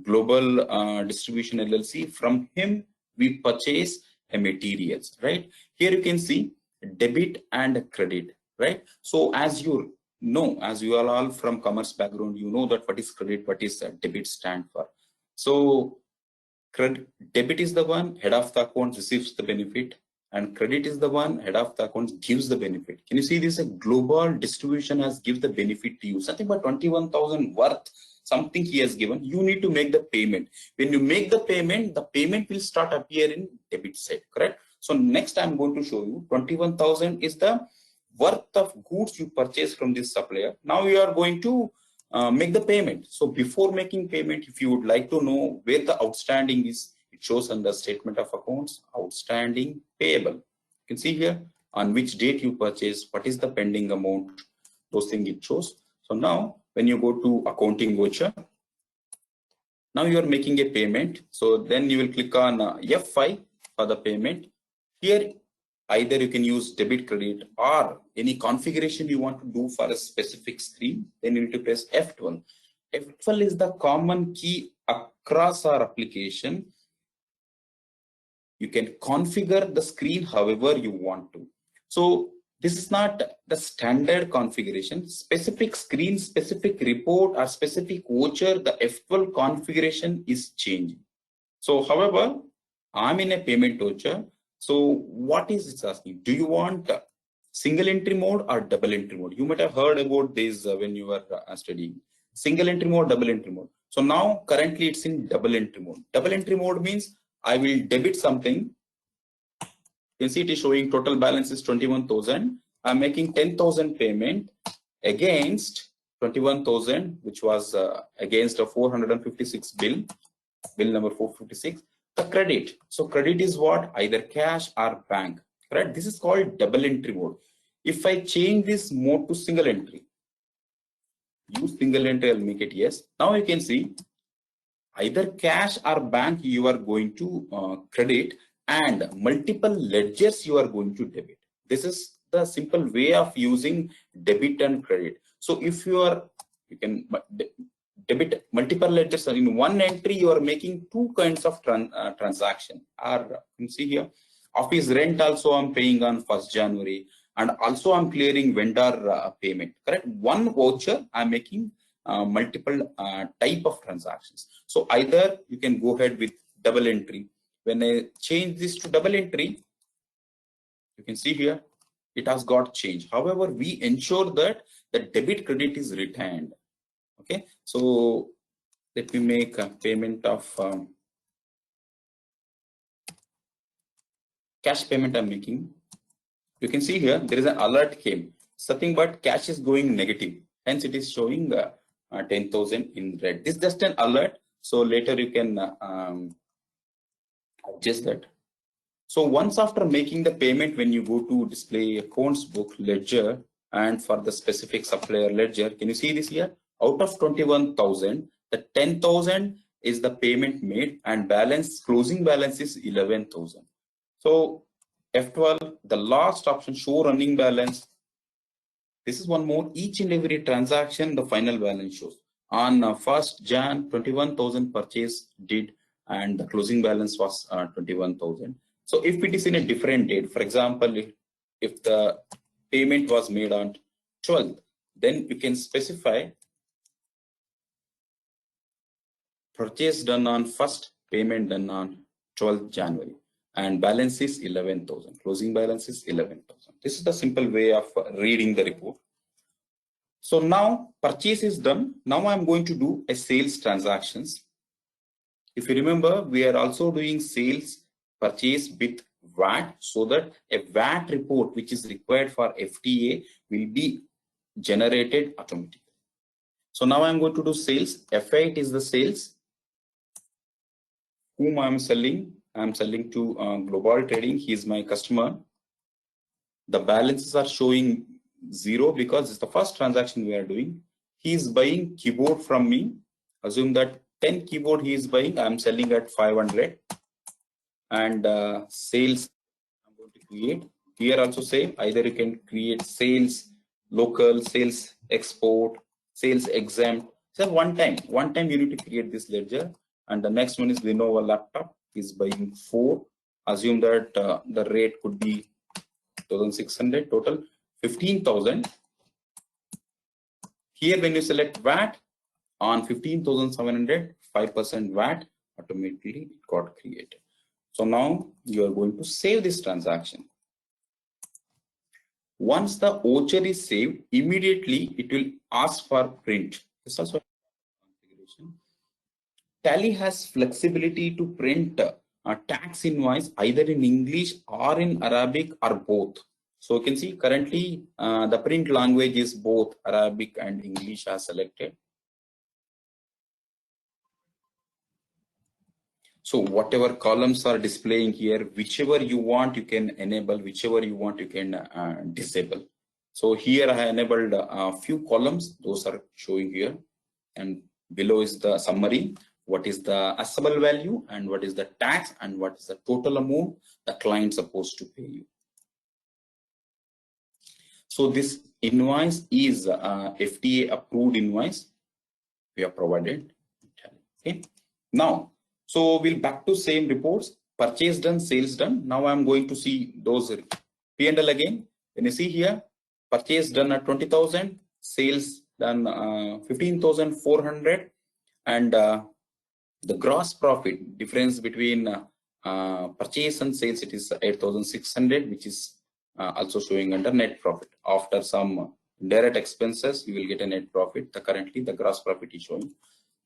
Global Distribution LLC, from him we purchase a materials, right? Here you can see debit and credit, right? So as you know, as you are all from commerce background, you know that what is credit, what is debit stand for. So debit is the one head of the account receives the benefit, and credit is the one head of the account gives the benefit. Can you see this? A global distribution has give the benefit to you, something about 21,000 worth, something he has given. You need to make the payment. When you make the payment will start appear in debit side, correct? So next I'm going to show you 21,000 is the worth of goods you purchase from this supplier. Now you are going to make the payment. So before making payment, if you would like to know where the outstanding is, it shows on the statement of accounts, outstanding payable. You can see here on which date you purchase, what is the pending amount, those things it shows. So now when you go to accounting voucher, now you are making a payment. So then you will click on F5 for the payment. Here either you can use debit, credit, or any configuration you want to do for a specific screen. Then you need to press F12. F12 is the common key across our application. You can configure the screen however you want to. So this is not the standard configuration. Specific screen, specific report, or specific voucher, the F12 configuration is changing. So however, I'm in a payment voucher. So what is it asking? Do you want single entry mode or double entry mode? You might have heard about this when you were studying. Single entry mode, double entry mode. So now currently it's in double entry mode. Double entry mode means I will debit something. You can see it is showing total balance is 21,000. I'm making 10,000 payment against 21,000, which was against a 456 bill number 456. The credit. So credit is what? Either cash or bank. Correct? This is called double entry mode. If I change this mode to single entry, use single entry, I'll make it yes. Now you can see either cash or bank you are going to credit, and multiple ledgers you are going to debit. This is the simple way of using debit and credit. So if you can debit multiple ledgers in one entry, you are making two kinds of transaction. Or you can see here, office rent also I'm paying on 1st January, and also I'm clearing vendor payment. Correct? One voucher I'm making multiple type of transactions. So either you can go ahead with double entry. When I change this to double entry, you can see here it has got changed. However, we ensure that the debit credit is retained. Okay, so let me make a payment of cash payment I'm making. You can see here there is an alert came, something but cash is going negative, hence it is showing 10,000 in red. This is just an alert, so later you can adjust that. So once after making the payment, when you go to display accounts book, ledger, and for the specific supplier ledger, can you see this here? Out of 21,000, the 10,000 is the payment made, and balance, closing balance is 11,000. So F12, the last option, show running balance. This is one more. Each and every transaction, the final balance shows. On 1st Jan, 21,000 purchase did, and the closing balance was 21,000. So if it is in a different date, for example, if the payment was made on 12th, then you can specify purchase done on 1st, payment done on 12th January, and balance is 11,000. Closing balance is 11,000. This is the simple way of reading the report. So now purchase is done. Now I'm going to do a sales transactions. If you remember, we are also doing sales purchase with VAT, so that a VAT report which is required for FTA will be generated automatically. So now I'm going to do sales. F8 is the sales. Whom I'm selling? I'm selling to Global Trading. He is my customer. The balances are showing 0 because it's the first transaction we are doing. He is buying keyboard from me. Assume that 10 keyboard he is buying. I'm selling at 500. and sales I'm going to create. Here also same, either you can create sales local, sales export, sales exempt. So one time you need to create this ledger. And the next one is Lenovo laptop is buying 4. Assume that the rate could be 1,600, total 15,000. Here when you select VAT on 15,700, 5% VAT, automatically it got created. So now you are going to save this transaction. Once the voucher is saved, immediately it will ask for print. This also configuration. Tally has flexibility to print a tax invoice either in English or in Arabic or both. So you can see currently the print language is both Arabic and English are selected. So whatever columns are displaying here, whichever you want, you can enable, whichever you want, you can disable. So here I enabled a few columns, those are showing here. And below is the summary, what is the assessable value and what is the tax and what is the total amount the client supposed to pay you. So this invoice is FTA approved invoice we have provided. Okay. Now, so we'll back to same reports, purchase done, sales done. Now I'm going to see those P&L again. When you see here, purchase done at 20,000, sales done 15,400, and the gross profit difference between purchase and sales, it is 8,600, which is also showing under net profit. After some direct expenses, you will get a net profit. Currently, the gross profit is showing.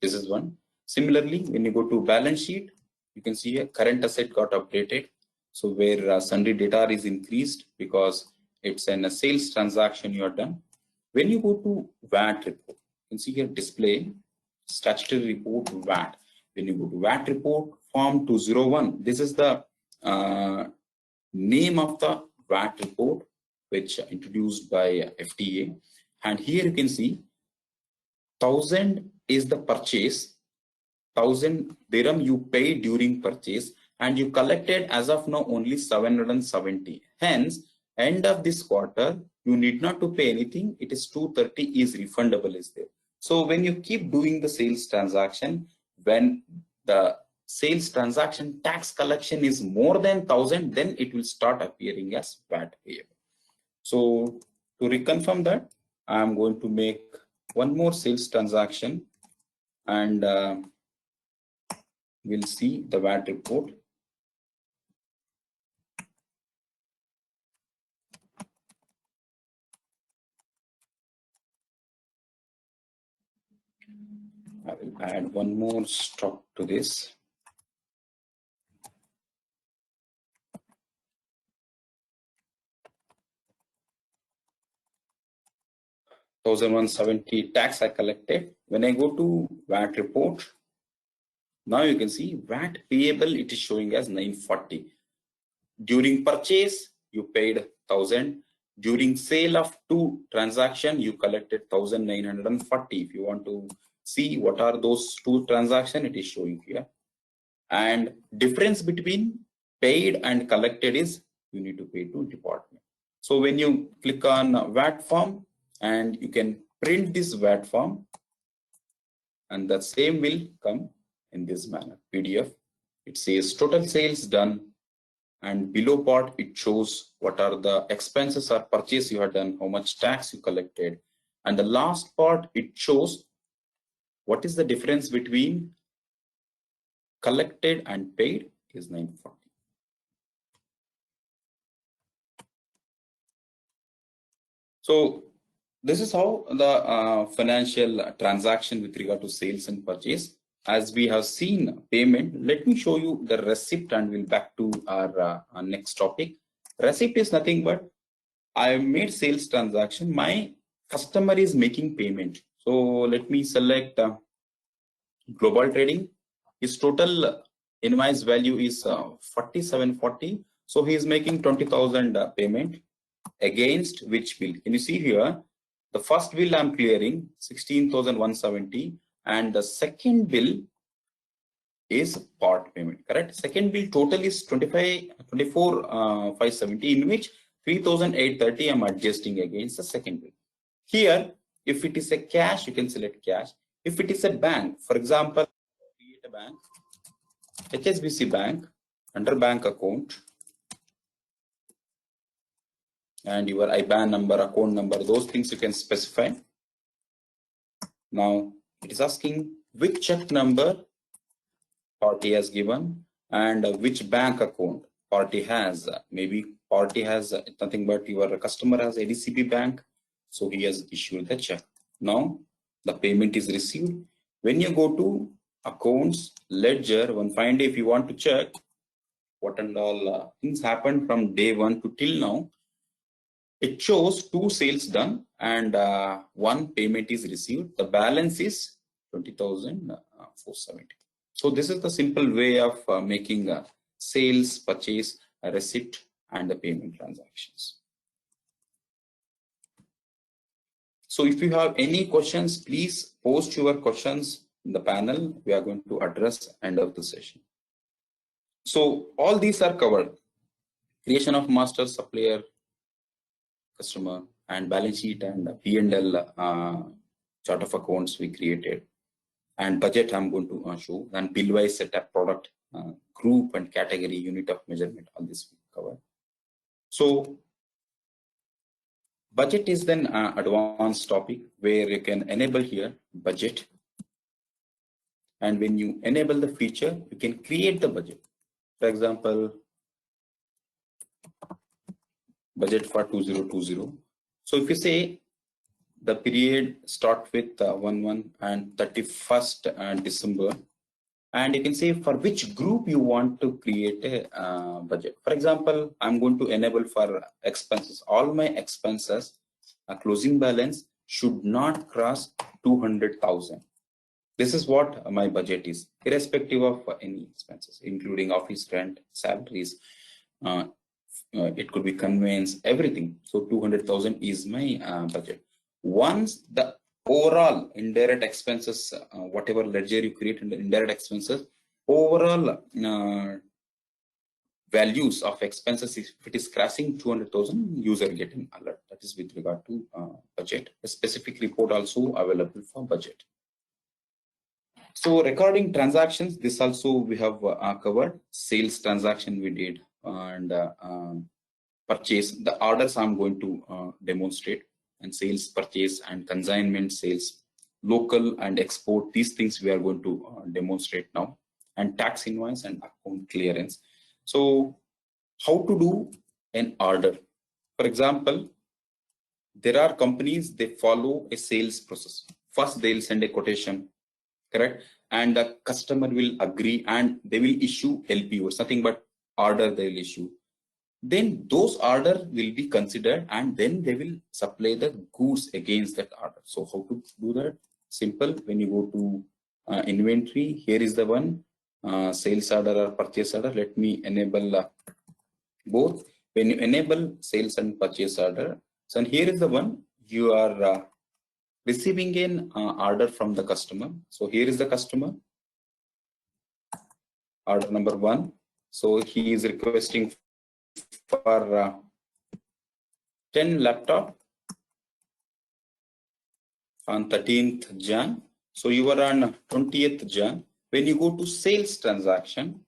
This is one. Similarly, when you go to balance sheet, you can see here current asset got updated. So where sundry debtor is increased because it's a sales transaction you are done. When you go to VAT report, you can see here display statutory report VAT. When you go to VAT report form 201, this is the name of the VAT report which introduced by FTA. And here you can see 1,000 is the purchase. 1,000 dirham you paid during purchase and you collected as of now only 770. Hence, end of this quarter, you need not to pay anything. It is 230 is refundable is there. So when you keep doing the sales transaction, when the sales transaction tax collection is more than 1,000, then it will start appearing as VAT payable. So to reconfirm that, I am going to make one more sales transaction and we'll see the VAT report. I will add one more stock to this. $1,170 tax I collected. When I go to VAT report, now you can see VAT payable, it is showing as 940. During purchase, you paid 1,000. During sale of 2 transaction, you collected 1,940. If you want to see what are those 2 transactions, it is showing here. And difference between paid and collected is you need to pay to department. So when you click on VAT form and you can print this VAT form and the same will come in this manner, PDF. It says total sales done and below part it shows what are the expenses or purchase you have done, how much tax you collected, and the last part it shows what is the difference between collected and paid is 940. So this is how the financial transaction with regard to sales and purchase. As we have seen payment, let me show you the receipt and we'll back to our next topic. Receipt is nothing but I made sales transaction. My customer is making payment. So let me select global trading. His total invoice value is 4740. So he is making 20,000 payment against which bill. Can you see here? The first bill I'm clearing 16,170 and the second bill is part payment, correct? Second bill total is 24,570, in which 3,830 I'm adjusting against the second bill. Here, if it is a cash, you can select cash. If it is a bank, for example, create a bank, HSBC Bank, under bank account, and your IBAN number, account number, those things you can specify. Now, it is asking which check number party has given and which bank account party has. Maybe party has nothing but your customer has ADCB Bank, so he has issued the check. Now the payment is received. When you go to accounts, ledger, one fine day, if you want to check what and all things happened from day one to till now, it shows 2 sales done and 1 payment is received. The balance is 20,470. So this is the simple way of making a sales, purchase, a receipt, and the payment transactions. So if you have any questions, please post your questions in the panel. We are going to address end of the session. So all these are covered: creation of master, supplier, customer, and balance sheet and P&L chart of accounts we created. And budget I'm going to show, and bill-wise setup, product, group and category, unit of measurement, all this we cover. So budget is then advanced topic where you can enable here budget. And when you enable the feature, you can create the budget. For example, budget for 2020. So if you say the period start with 1/1 and 31st December, and you can say for which group you want to create a budget. For example, I'm going to enable for expenses. All my expenses, closing balance should not cross 200,000. This is what my budget is, irrespective of any expenses, including office rent, salaries. It could be conveyance, everything. So 200,000 is my budget. Once the overall indirect expenses, whatever ledger you create in the indirect expenses, overall values of expenses, if it is crossing 200,000, user getting alert. That is with regard to budget. A specific report also available for budget. So recording transactions, this also we have covered. Sales transaction we did, and purchase, the orders I'm going to demonstrate, and sales, purchase, and consignment sales, local and export, these things we are going to demonstrate now, and tax invoice and account clearance. So how to do an order? For example, there are companies, they follow a sales process. First they'll send a quotation, correct, and the customer will agree and they will issue LPOs, nothing but order they will issue. Then those orders will be considered and then they will supply the goods against that order. So how to do that? Simple. When you go to inventory, here is the one, sales order or purchase order. Let me enable both. When you enable sales and purchase order, so here is the one, you are receiving an order from the customer. So here is the customer, order number 1. So he is requesting for 10 laptop on 13th Jan. So you are on 20th Jan. When you go to sales transaction,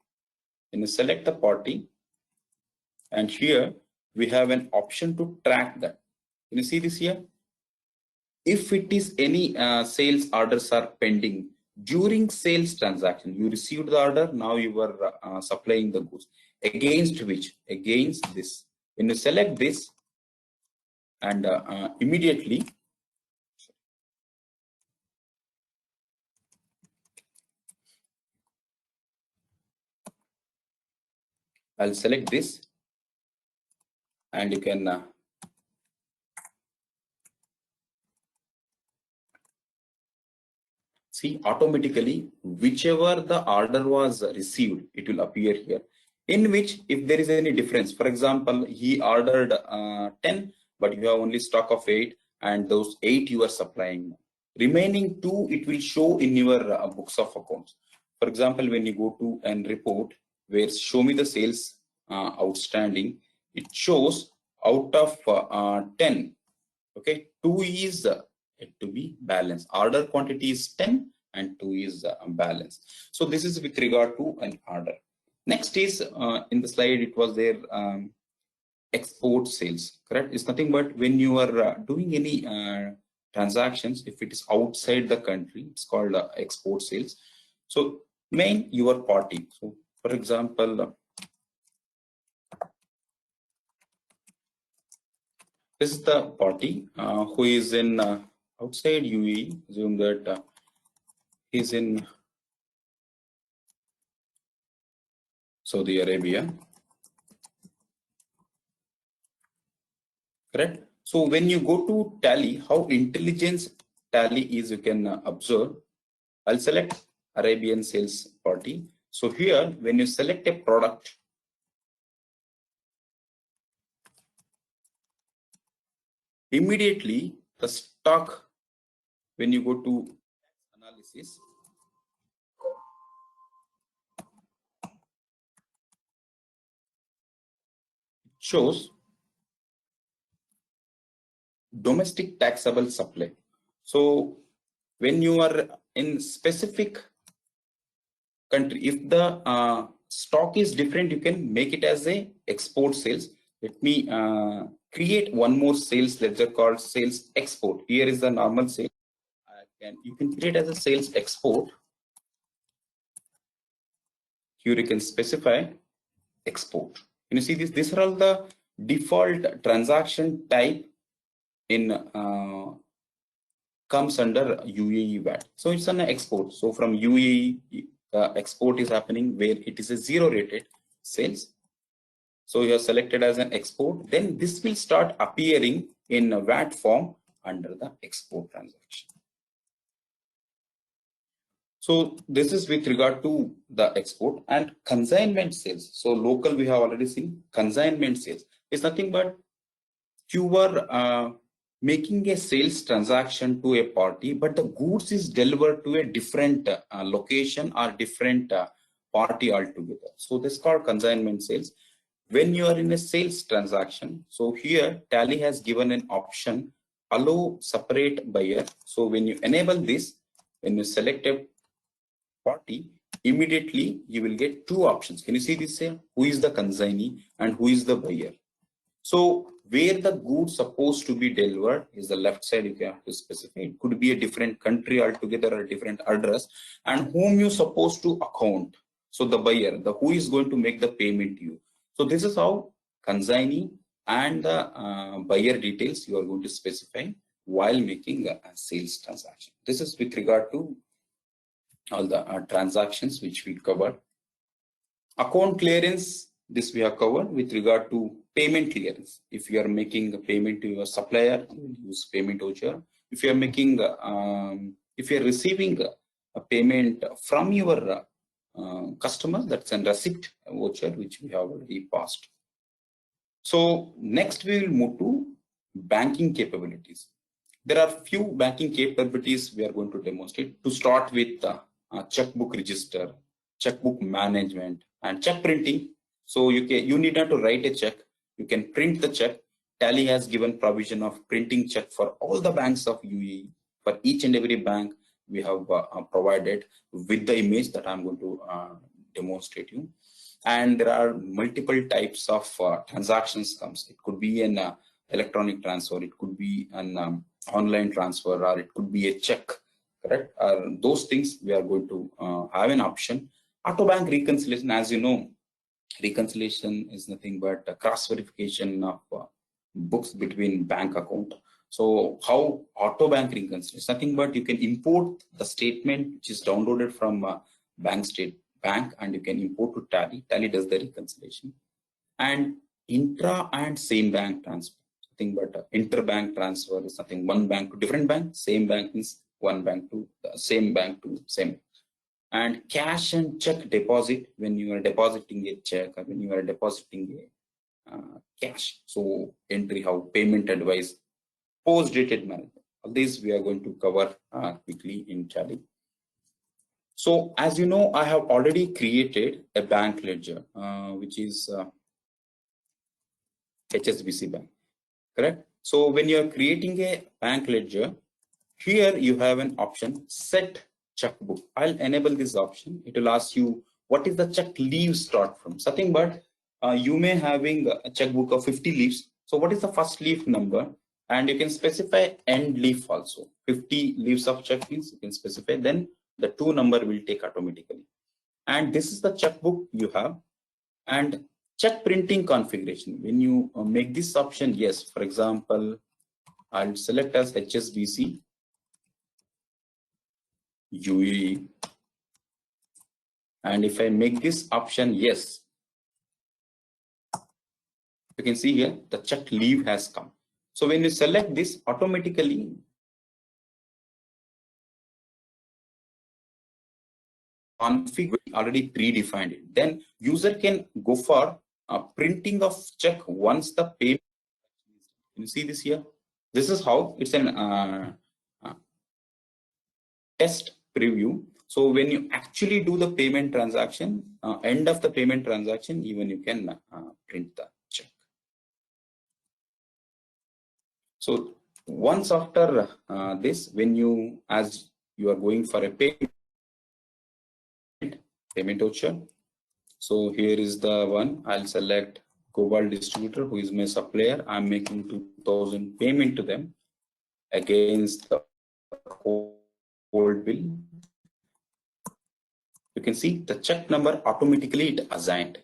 then you select the party, and here we have an option to track that. Can you see this here? If it is any sales orders are pending during sales transaction, you received the order, now you are supplying the goods. Against which? Against this. When you select this, and immediately I'll select this, and you can see automatically whichever the order was received, it will appear here. In which, if there is any difference, for example, he ordered 10, but you have only stock of 8, and those 8 you are supplying. Remaining 2, it will show in your books of accounts. For example, when you go to an report where show me the sales outstanding, it shows out of 10, okay, 2 is it to be balanced. Order quantity is 10 and 2 is balanced. So this is with regard to an order. Next is in the slide, it was there export sales, correct? It's nothing but when you are doing any transactions, if it is outside the country, it's called export sales. So main your party. So for example, this is the party who is in outside UAE. Assume that he's in Saudi Arabia, correct? So when you go to Tally, how intelligence Tally is, you can observe. I'll select Arabian sales party. So here, when you select a product, immediately the stock, when you go to analysis, shows domestic taxable supply. So when you are in specific country, if the stock is different, you can make it as a export sales. Let me create one more sales ledger called sales export. Here is the normal sale. You can create as a sales export. Here you can specify export. Can you see this? These are all the default transaction type in comes under UAE VAT. So it's an export. So from UAE, export is happening where it is a zero rated sales. So you are selected as an export. Then this will start appearing in a VAT form under the export transaction. So this is with regard to the export and consignment sales. So local, we have already seen consignment sales. It's nothing but you were making a sales transaction to a party, but the goods is delivered to a different location or different party altogether. So this is called consignment sales. When you are in a sales transaction, so here Tally has given an option, allow separate buyer. So when you enable this, when you select a party, immediately you will get two options. Can you see this here? Who is the consignee and who is the buyer? So where the goods supposed to be delivered is the left side. You have to specify. It could be a different country altogether or a different address, and whom you supposed to account. So the buyer, the who is going to make the payment to you. So this is how consignee and the buyer details you are going to specify while making a sales transaction. This is with regard to all the transactions which we covered. Account clearance, this we have covered with regard to payment clearance. If you are making a payment to your supplier, you will use payment voucher. If you are making, if you are receiving a payment from your customer, that's a receipt voucher which we have already passed. So next we will move to banking capabilities. There are few banking capabilities we are going to demonstrate. To start with checkbook register, checkbook management, and check printing. So you need not to write a check. You can print the check. Tally has given provision of printing check for all the banks of UAE. For each and every bank, we have provided with the image that I'm going to demonstrate you. And there are multiple types of transactions comes. It could be an electronic transfer. It could be an online transfer, or it could be a check, correct? Those things we are going to have an option. Auto bank reconciliation, as you know, reconciliation is nothing but a cross verification of books between bank account. So how auto bank reconciliation is nothing but you can import the statement which is downloaded from bank, and you can import to Tally. Tally does the reconciliation. And intra and same bank transfer. Nothing but interbank transfer is nothing one bank to different bank. Same bank means one bank to same bank to same. And cash and check deposit, when you are depositing a check or when you are depositing a cash. So entry, how payment advice, post dated management. All these we are going to cover quickly in Tally. So as you know, I have already created a bank ledger, which is HSBC Bank, correct? So when you are creating a bank ledger, here you have an option, set checkbook. I'll enable this option. It will ask you, what is the check leave start from? Something, but you may having a checkbook of 50 leaves. So what is the first leaf number? And you can specify end leaf also. 50 leaves of check means you can specify, then the 2 number will take automatically. And this is the checkbook you have. And check printing configuration. When you make this option, yes, for example, I'll select as HSBC UAE, and if I make this option yes, you can see here the check leave has come. So when you select this, automatically config already predefined it. Then user can go for printing of check once the payment. You see this here. This is how it's an test preview. So when you actually do the payment transaction, end of the payment transaction, even you can print the check. So once after this, when you, as you are going for a payment voucher. So here is the one. I'll select Cobalt Distributor, who is my supplier. I'm making 2,000 payment to them against the old bill. You can see the check number automatically it assigned.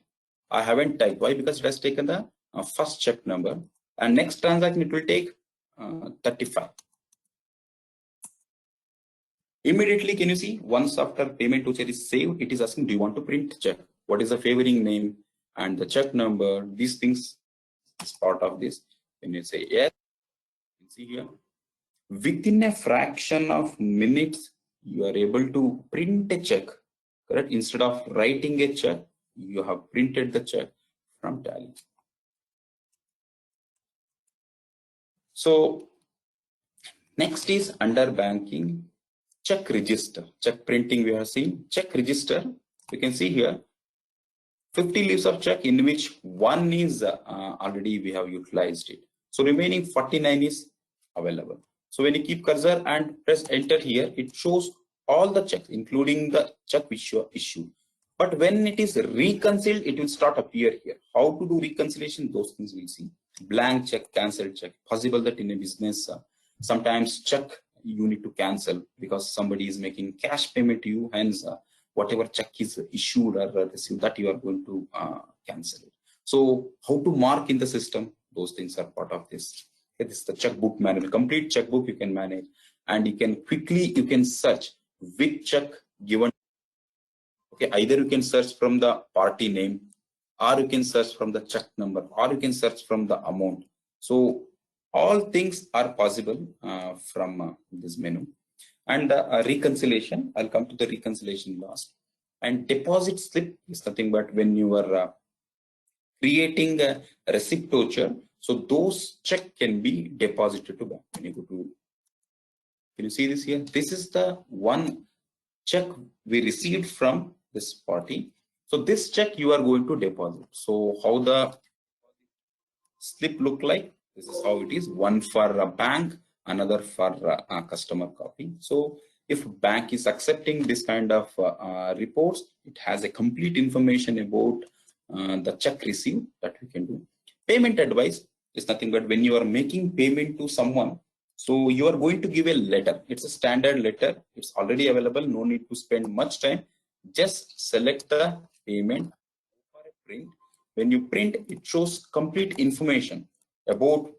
I haven't typed. Why? Because it has taken the first check number, and next transaction it will take 35. Immediately, can you see, once after payment voucher is saved, it is asking, do you want to print check? What is the favoring name and the check number? These things is part of this. When you say yes, you can see here, within a fraction of minutes, you are able to print a check, correct? Instead of writing a check, you have printed the check from Tally. So next is under banking, check register. Check printing we have seen. Check register, you can see here 50 leaves of check, in which one is already we have utilized it. So remaining 49 is available. So when you keep cursor and press enter here, it shows all the checks, including the check which you issue. But when it is reconciled, it will start appear here. How to do reconciliation? Those things we'll see. Blank check, cancelled check. Possible that in a business, sometimes check you need to cancel because somebody is making cash payment to you, hence whatever check is issued or received, that you are going to cancel it. So how to mark in the system? Those things are part of this. Okay, this is the checkbook manual. Complete checkbook you can manage, and you can quickly search which check given. Okay, either you can search from the party name, or you can search from the check number, or you can search from the amount. So all things are possible from this menu. And reconciliation, I'll come to the reconciliation last. And deposit slip is nothing but when you are creating a receipt voucher, so those check can be deposited to bank. When you go to, can you see this here? This is the one check we received from this party. So this check you are going to deposit. So how the slip look like? This is how it is. One for a bank, another for a customer copy. So if bank is accepting this kind of reports, it has a complete information about the check received that we can do. Payment advice is nothing but when you are making payment to someone, so you are going to give a letter. It's a standard letter. It's already available. No need to spend much time. Just select the payment for a print. When you print, it shows complete information about,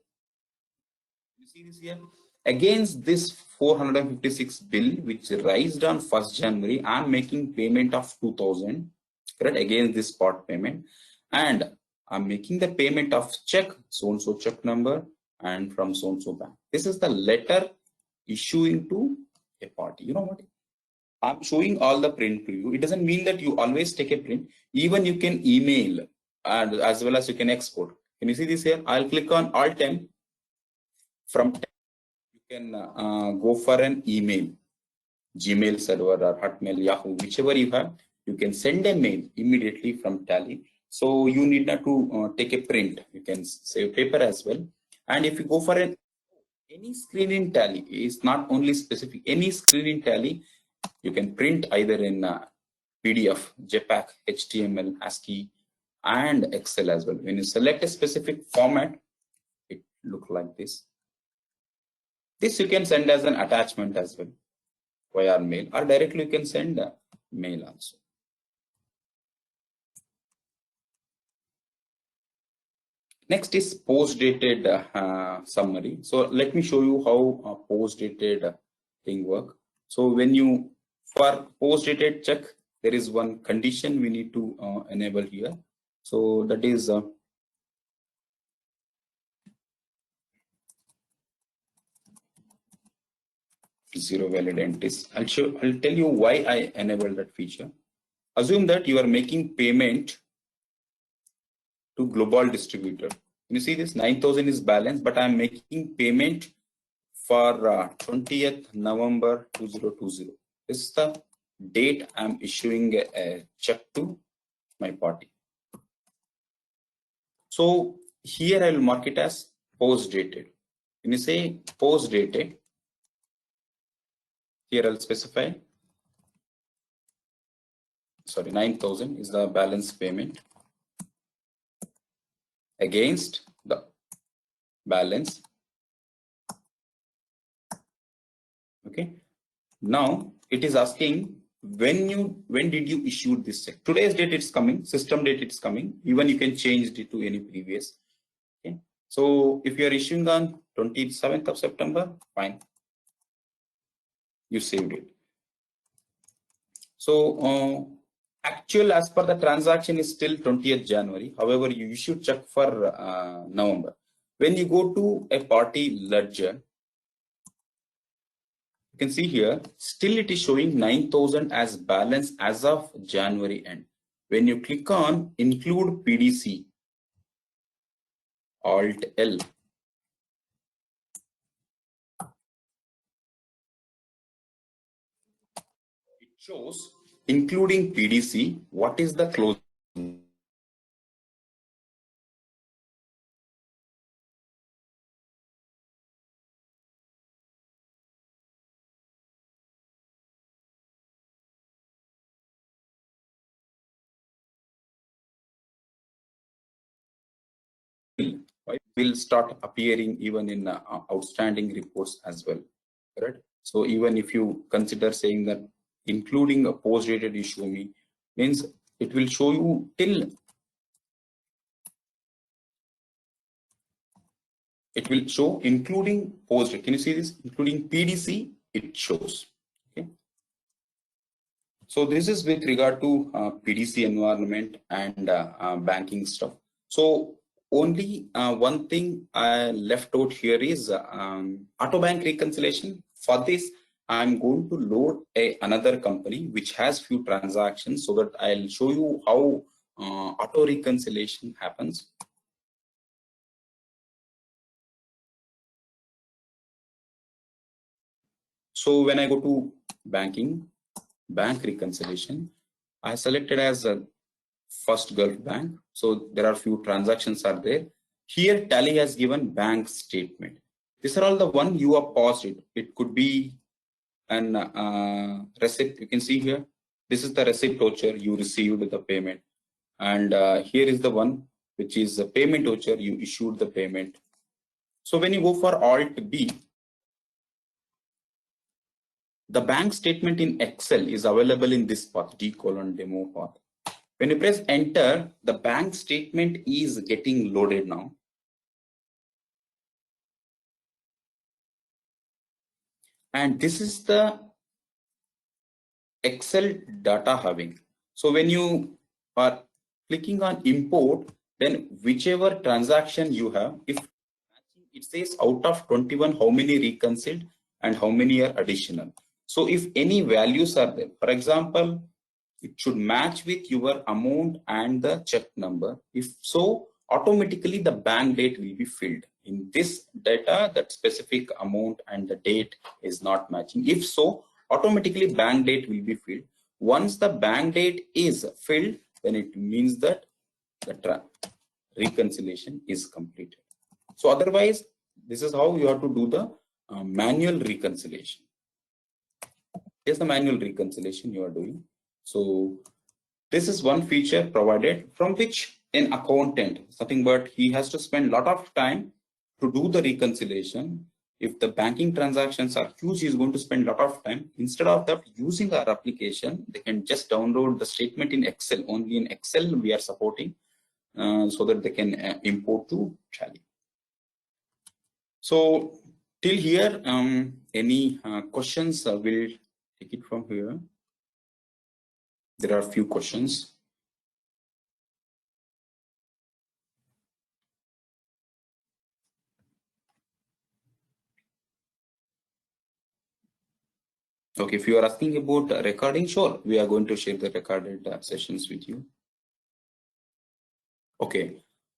you see this here, against this 456 bill which raised on 1st January, I'm making payment of 2,000, correct, against this spot payment, and I'm making the payment of check, so and so check number, and from so and so bank. This is the letter issuing to a party. You know what? I'm showing all the print to you. It doesn't mean that you always take a print. Even you can email, and as well as you can export. Can you see this here? I'll click on Alt 10. From 10, you can go for an email. Gmail server or Hotmail, Yahoo, whichever you have, you can send a mail immediately from Tally. So you need not to take a print. You can save paper as well. And if you go for any screen in Tally, is not only specific, any screen in Tally, you can print either in PDF, JPEG, HTML, ASCII, and Excel as well. When you select a specific format, it look like this. This you can send as an attachment as well via mail, or directly you can send a mail also. Next is post-dated summary. So let me show you how post-dated thing work. So when you, for post-dated check, there is one condition we need to enable here. So that is zero valid entries. I'll tell you why I enabled that feature. Assume that you are making payment to global distributor. You see this 9,000 is balance, but I'm making payment for 20th November 2020. This is the date I'm issuing a check to my party. So here I will mark it as post dated. When you say post dated, here I'll specify, sorry, 9,000 is the balance payment against the balance. Okay. Now it is asking when did you issue this check? Today's date it's coming, system date it's coming. Even you can change it to any previous. Okay. So if you are issuing on 27th of September, fine. You saved it. So actual as per the transaction is still 20th January. However, you issue check for November. When you go to a party ledger, you can see here, still it is showing 9,000 as balance as of January end. When you click on include PDC, Alt L, it shows including PDC, what is the close. Will start appearing even in outstanding reports as well, correct? So even if you consider saying that including a post-dated issue me, means it will show you till, it will show including post-date. Can you see this? Including PDC, it shows. Okay. So this is with regard to PDC environment and banking stuff. So only one thing I left out here is auto bank reconciliation. For this, I'm going to load another company which has few transactions so that I'll show you how auto reconciliation happens. So when I go to banking, bank reconciliation, I selected as a First Gulf Bank. So there are few transactions are there. Here Tally has given bank statement. These are all the one you are paused it. It could be an receipt. You can see here. This is the receipt voucher you received the payment. And here is the one which is the payment voucher you issued the payment. So when you go for Alt B, the bank statement in Excel is available in this path, D:(demo) path. When you press enter, the bank statement is getting loaded now. And this is the Excel data having. So when you are clicking on import, then whichever transaction you have, if it says out of 21, how many reconciled and how many are additional. So if any values are there, for example, it should match with your amount and the check number. If so, automatically the bank date will be filled. In this data, that specific amount and the date is not matching. If so, automatically bank date will be filled. Once the bank date is filled, then it means that the reconciliation is completed. So otherwise, this is how you have to do the manual reconciliation. Here's the manual reconciliation you are doing. So this is one feature provided from which an accountant, something but he has to spend a lot of time to do the reconciliation. If the banking transactions are huge, he's going to spend a lot of time. Instead of that, using our application, they can just download the statement in Excel. Only in Excel we are supporting so that they can import to Tally. So till here, any questions? We'll take it from here. There are a few questions. Okay, if you are asking about recording, sure, we are going to share the recorded sessions with you. Okay,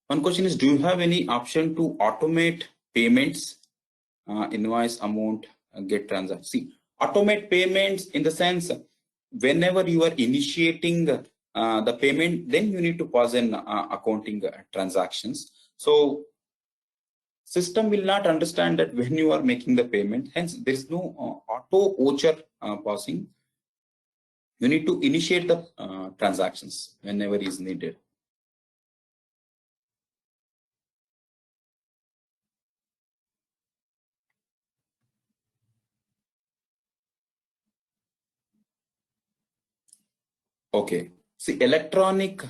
one question is, do you have any option to automate payments, invoice amount, get transaction? See, automate payments in the sense, whenever you are initiating the payment, then you need to pause in accounting transactions. So system will not understand that when you are making the payment, hence there is no auto voucher pausing. You need to initiate the transactions whenever is needed. Okay, see, electronic,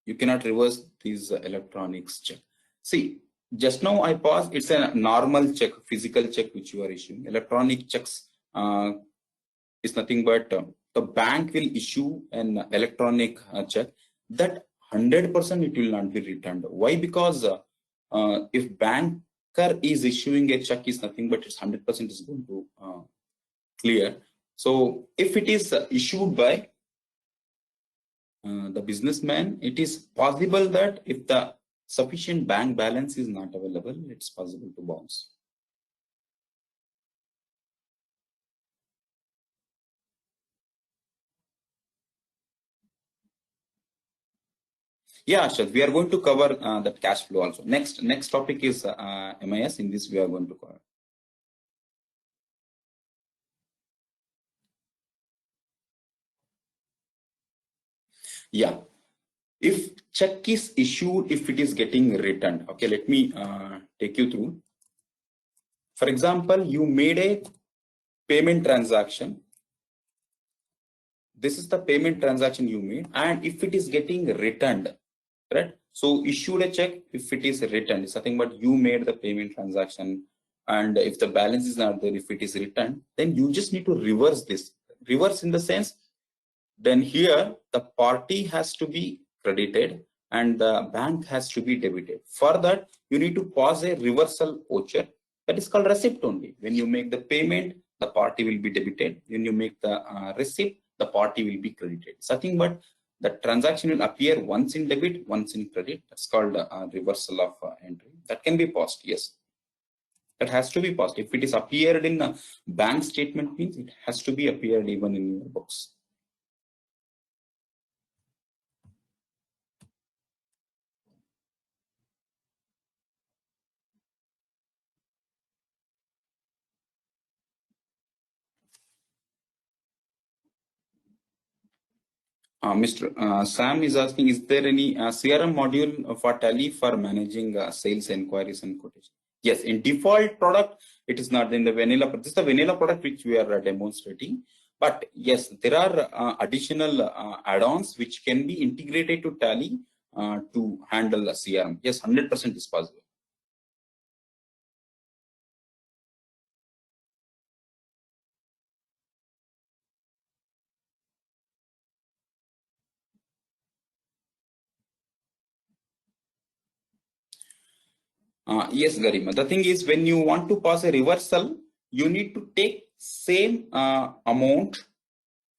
you cannot reverse these electronics check. See, just now I paused, it's a normal check, physical check which you are issuing. Electronic checks is nothing but the bank will issue an electronic check that 100% it will not be returned. Why? Because if banker is issuing a check, is nothing but it's 100% is going to clear. So if it is issued by the businessman, it is possible that if the sufficient bank balance is not available, it's possible to bounce. Yeah, sure. We are going to cover that cash flow also. Next topic is MIS. In this, we are going to cover. Yeah. If check is issued, if it is getting returned, okay, let me take you through. For example, you made a payment transaction. This is the payment transaction you made, and if it is getting returned, right? So issued a check, if it is returned, it's nothing but you made the payment transaction, and if the balance is not there, if it is returned, then you just need to reverse this. Reverse in the sense, then here the party has to be credited and the bank has to be debited. For that, you need to pause a reversal voucher. That is called receipt only. When you make the payment, the party will be debited. When you make the receipt, the party will be credited. It's nothing but the transaction will appear once in debit, once in credit. That's called reversal of entry. That can be paused, yes. That has to be paused. If it is appeared in a bank statement, means it has to be appeared even in your books. Mr. Sam is asking, is there any CRM module for Tally for managing sales inquiries and quotation? Yes, in default product, it is not in the vanilla. This is the vanilla product which we are demonstrating. But yes, there are additional add-ons which can be integrated to Tally to handle CRM. Yes, 100% is possible. Yes, Garima. The thing is, when you want to pass a reversal, you need to take same amount,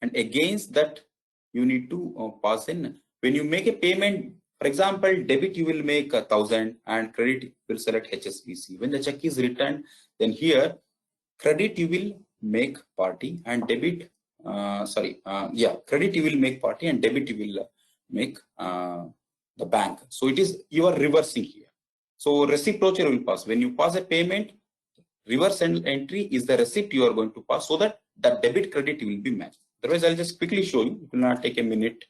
and against that, you need to pass in. When you make a payment, for example, debit you will make 1,000 and credit will select HSBC. When the check is returned, then here credit you will make party and debit, credit you will make party and debit you will make the bank. So it is, you are reversing here. So receipt voucher will pass. When you pass a payment, reverse entry is the receipt you are going to pass, so that the debit credit will be matched. Otherwise, I'll just quickly show you. It will not take a minute.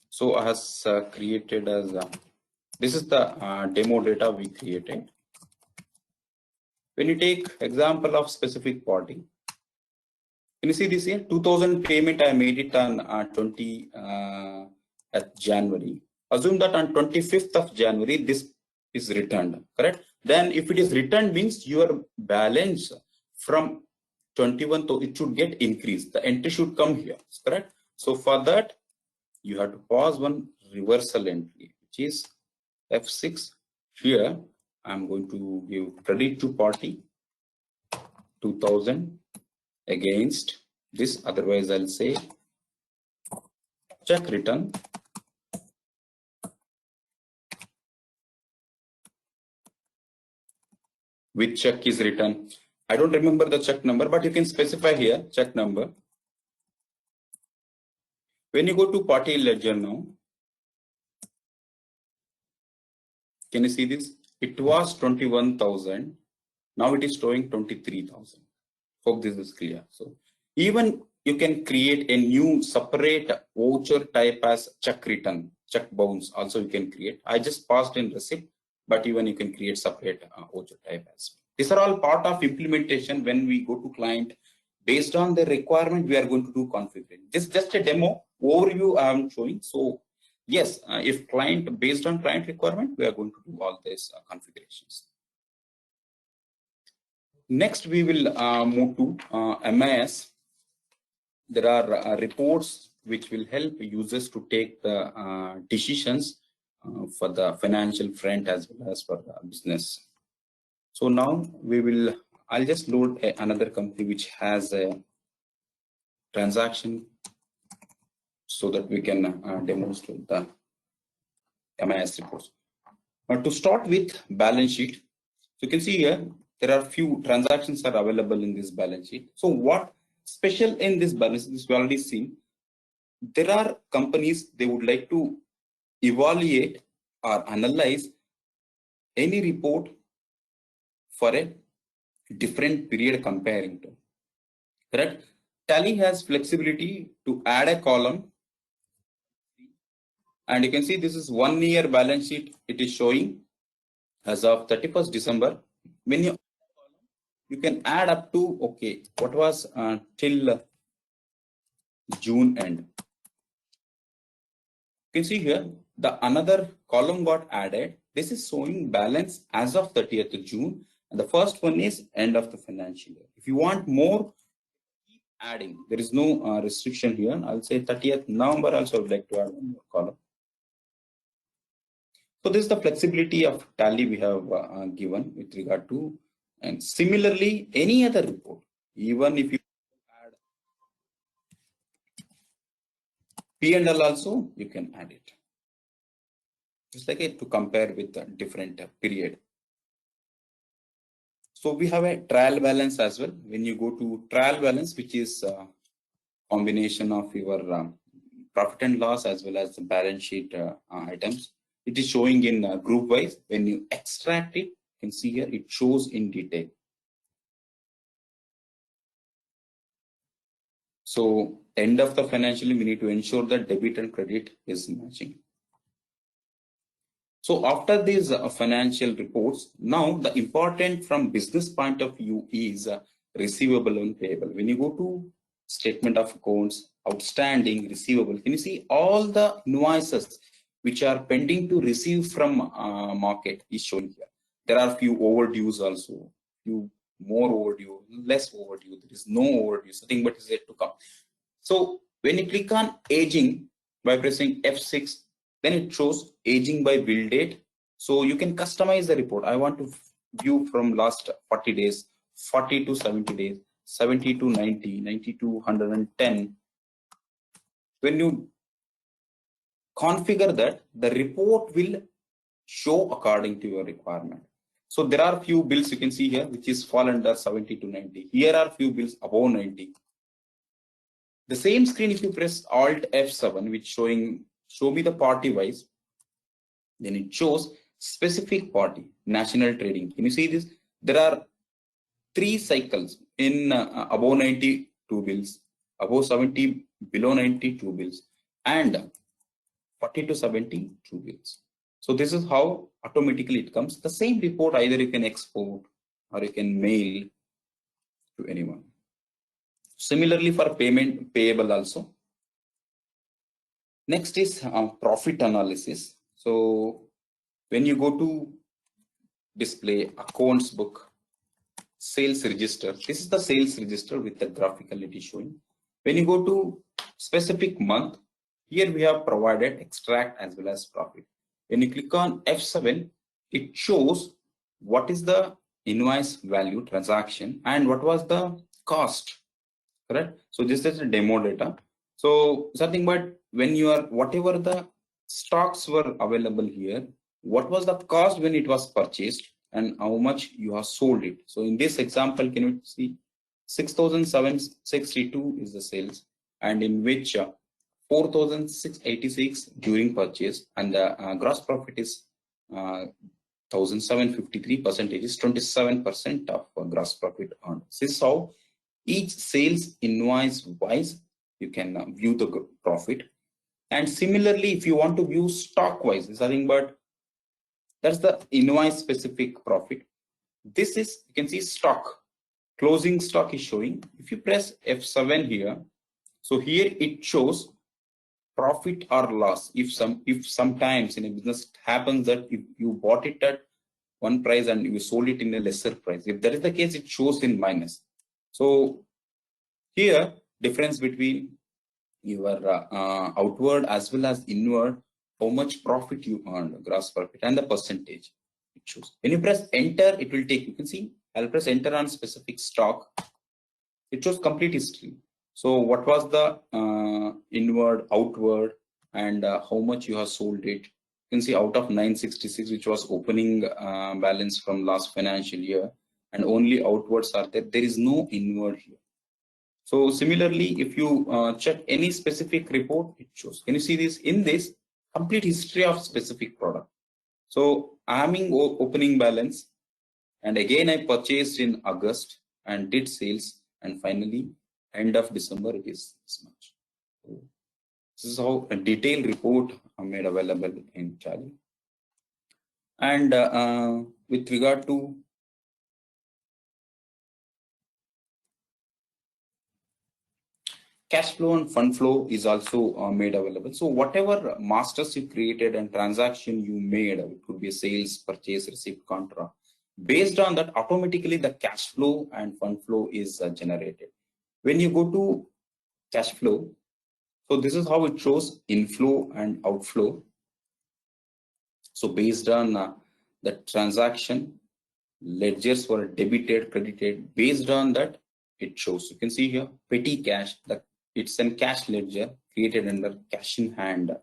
So I has created as this is the demo data we created. When you take example of specific party, can you see this here? 2000 payment, I made it on 20 at January. Assume that on 25th of January this is returned, correct? Then if it is returned, means your balance from 21 to it should get increased. The entry should come here, correct? So for that, you have to pause one reversal entry, which is F6. Here I'm going to give credit to party 2000 against this. Otherwise, I'll say check return which check is written. I don't remember the check number, but you can specify here check number. When you go to party ledger now, can you see this? It was 21,000. Now it is showing 23,000. Hope this is clear. So even you can create a new separate voucher type as check return, check bounce. Also you can create. I just passed in receipt, but even you can create separate voucher type as well. These are all part of implementation. When we go to client, based on the requirement, we are going to do configuration. This is just a demo overview I am showing. So yes, if client, based on client requirement, we are going to do all these configurations. Next, we will move to MIS. There are reports which will help users to take the decisions for the financial front as well as for the business. So now I'll just load another company which has a transaction so that we can demonstrate the MIS reports. But to start with balance sheet, so you can see here, there are few transactions are available in this balance sheet. So what special in this balance sheet, we already seen, there are companies, they would like to evaluate or analyze any report for a different period comparing to, correct? Tally has flexibility to add a column, and you can see this is 1 year balance sheet. It is showing as of 31st December. When you can add up to, okay, what was till June end. You can see here the another column got added. This is showing balance as of 30th June, and the first one is end of the financial year. If you want more, keep adding. There is no restriction here. I'll say 30th November also. I would like to add one more column. So this is the flexibility of Tally we have given with regard to, and similarly any other report, even if you add P&L also, you can add it. Just like it to compare with a different period. So we have a trial balance as well. When you go to trial balance, which is a combination of your profit and loss as well as the balance sheet items. It is showing in group wise. When you extract it, you can see here it shows in detail. So end of the financial year, we need to ensure that debit and credit is matching. So after these financial reports, now the important from business point of view is receivable and payable. When you go to statement of accounts, outstanding, receivable, can you see all the invoices which are pending to receive from market is shown here. There are few overdues also, few more overdue, less overdue. There is no overdue, nothing but is yet to come. So when you click on aging by pressing F6, then it shows aging by bill date. So you can customize the report. I want to view from last 40 days, 40 to 70 days, 70 to 90, 90 to 110. When you configure that, the report will show according to your requirement. So there are few bills you can see here which is fall under 70 to 90. Here are few bills above 90. The same screen, if you press Alt F7, which show me the party wise, then it shows specific party, national trading. Can you see this? There are 3 cycles in above 90 2 bills, above 70 below 90 2 bills, and 40 to 70 2 bills. So this is how automatically it comes. The same report either you can export or you can mail to anyone. Similarly for payment payable also. Next is profit analysis. So when you go to display accounts book, sales register, this is the sales register with the graphicality showing. When you go to specific month, here we have provided extract as well as profit. When you click on F7, it shows what is the invoice value transaction and what was the cost, correct? So this is the demo data. So something, but when you are, whatever the stocks were available here, what was the cost when it was purchased and how much you have sold it. So in this example, can you see 6,762 is the sales, and in which 4,686 during purchase, and the gross profit is 1,753 percentage is 27% of gross profit earned. This is how each sales invoice wise you can view the profit. And similarly, if you want to view stock wise, it's nothing but that's the invoice specific profit. This is, you can see stock, closing stock is showing. If you press F7 here, so here it shows profit or loss. If sometimes in a business it happens that if you bought it at one price and you sold it in a lesser price, if that is the case, it shows in minus. So here difference between your outward as well as inward, how much profit you earned, gross profit, and the percentage it shows. When you press enter, it will take, you can see, I'll press enter on specific stock. It shows complete history. So what was the inward, outward, and how much you have sold it. You can see out of 966, which was opening balance from last financial year, and only outwards are there. There is no inward here. So similarly, if you check any specific report, it shows. Can you see this? In this, complete history of specific product. So I'm in opening balance, and again I purchased in August and did sales, and finally end of December it is this much. So this is how a detailed report are made available in Tally. And with regard to cash flow and fund flow is also made available. So whatever masters you created and transaction you made, it could be a sales, purchase, receipt, contra. Based on that, automatically the cash flow and fund flow is generated. When you go to cash flow, so this is how it shows inflow and outflow. So based on the transaction, ledgers were debited, credited. Based on that, it shows. You can see here petty cash, that it's a cash ledger created under cash in hand,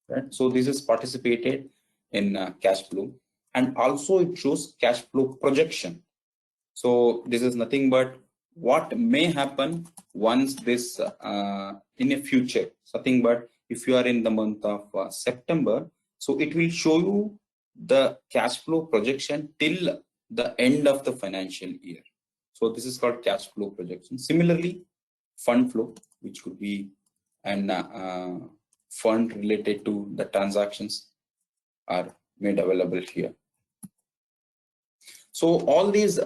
right? So this is participated in cash flow, and also it shows cash flow projection. So this is nothing but what may happen once this in a future, something but if you are in the month of September, so it will show you the cash flow projection till the end of the financial year. So this is called cash flow projection. Similarly, fund flow, which could be an fund related to the transactions, are made available here. So all these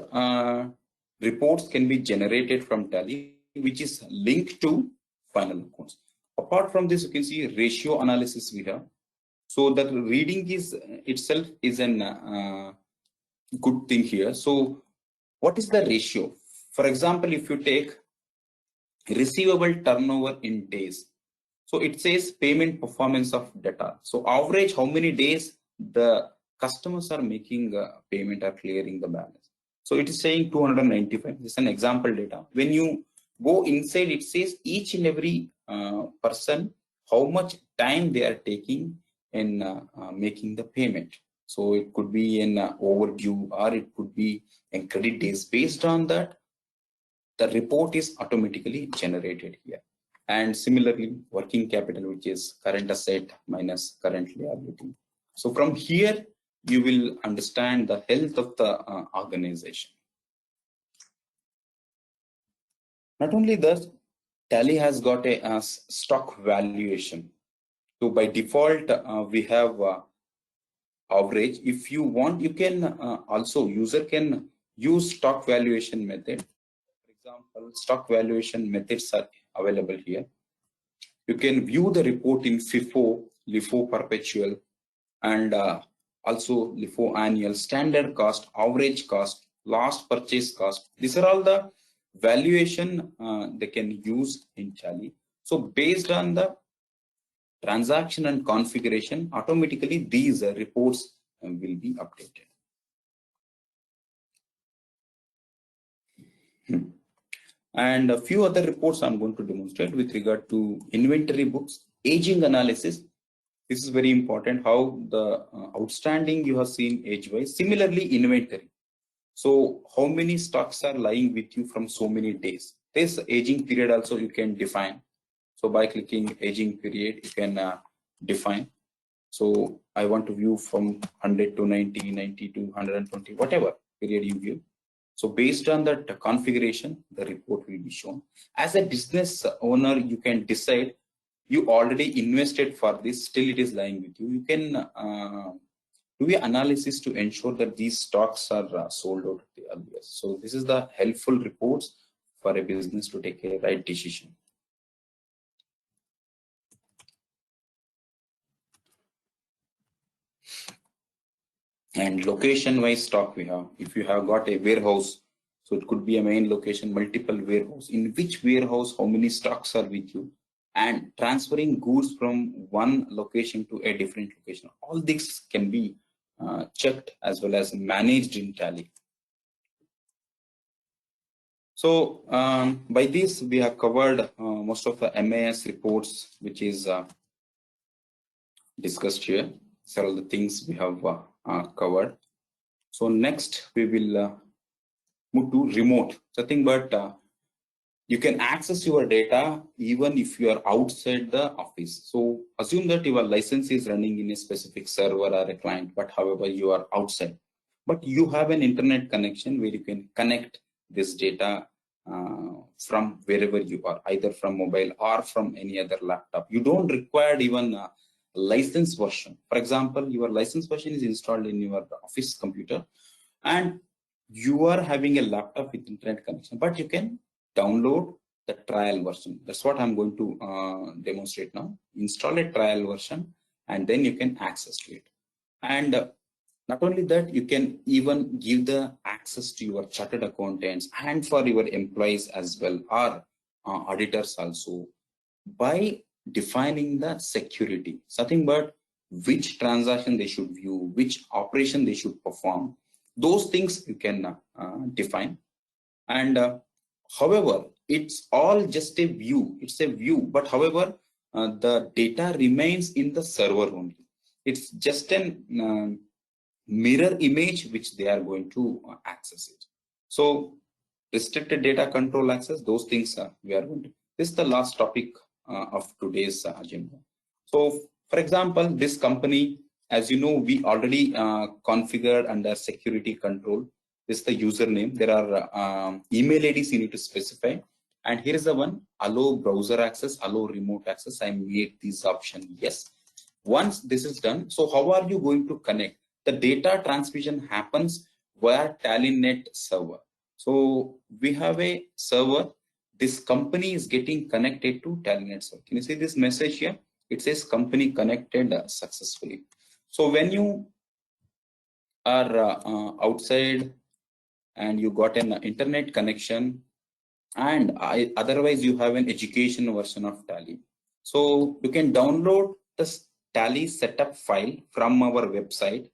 reports can be generated from Tally, which is linked to final accounts. Apart from this, you can see ratio analysis we have. So that reading is itself is an good thing here. So what is the ratio? For example, if you take receivable turnover in days, so it says payment performance of data. So average how many days the customers are making payment or clearing the balance. So it is saying 295. This is an example data. When you go inside, it says each and every person how much time they are taking in making the payment. So it could be an overdue, or it could be in credit days. Based on that, the report is automatically generated here. And similarly, working capital, which is current asset minus current liability. So from here, you will understand the health of the organization. Not only that, Tally has got a stock valuation. So by default, we have average. If you want, you can also, user can use stock valuation method. For example, stock valuation methods are available here. You can view the report in FIFO, LIFO perpetual, and also LIFO annual, standard cost, average cost, last purchase cost. These are all the valuation they can use in Tally. So based on the transaction and configuration, automatically these reports will be updated. And a few other reports I'm going to demonstrate with regard to inventory books, aging analysis. This is very important, how the outstanding you have seen age-wise. Similarly, inventory. So how many stocks are lying with you from so many days? This aging period also you can define. So by clicking aging period, you can define. So I want to view from 100 to 90, 90 to 120, whatever period you view. So based on that configuration, the report will be shown. As a business owner, you can decide, you already invested for this, still it is lying with you. You can do an analysis to ensure that these stocks are sold out at the earliest. So this is the helpful reports for a business to take a right decision. And location wise stock we have. If you have got a warehouse, so it could be a main location, multiple warehouse. In which warehouse, how many stocks are with you? And transferring goods from one location to a different location. All this can be checked as well as managed in Tally. So by this, we have covered most of the MAS reports, which is discussed here. Several of the things we have covered. So next we will move to remote. Nothing but you can access your data even if you are outside the office. So assume that your license is running in a specific server or a client, but however you are outside, but you have an internet connection where you can connect this data from wherever you are, either from mobile or from any other laptop. You don't require even a license version. For example, your license version is installed in your office computer and you are having a laptop with internet connection, but you can download the trial version. That's what I'm going to demonstrate now. Install a trial version and then you can access to it. And not only that, you can even give the access to your chartered accountants and for your employees as well, or auditors also, by defining the security. Nothing but which transaction they should view, which operation they should perform. Those things you can define. And however, it's all just a view. It's a view, but however, the data remains in the server only. It's just an mirror image which they are going to access it. So restricted data control access, those things we are going to. This is the last topic of today's agenda. So for example, this company, as you know, we already configured under security control. This is the username. There are email IDs you need to specify. And here is the one, allow browser access, allow remote access. I made this option yes. Once this is done, so how are you going to connect? The data transmission happens via TallyNet server. So we have a server. This company is getting connected to TallyNet server. Can you see this message here? It says company connected successfully. So when you are outside and you got an internet connection, and otherwise you have an education version of Tally. So you can download the Tally setup file from our website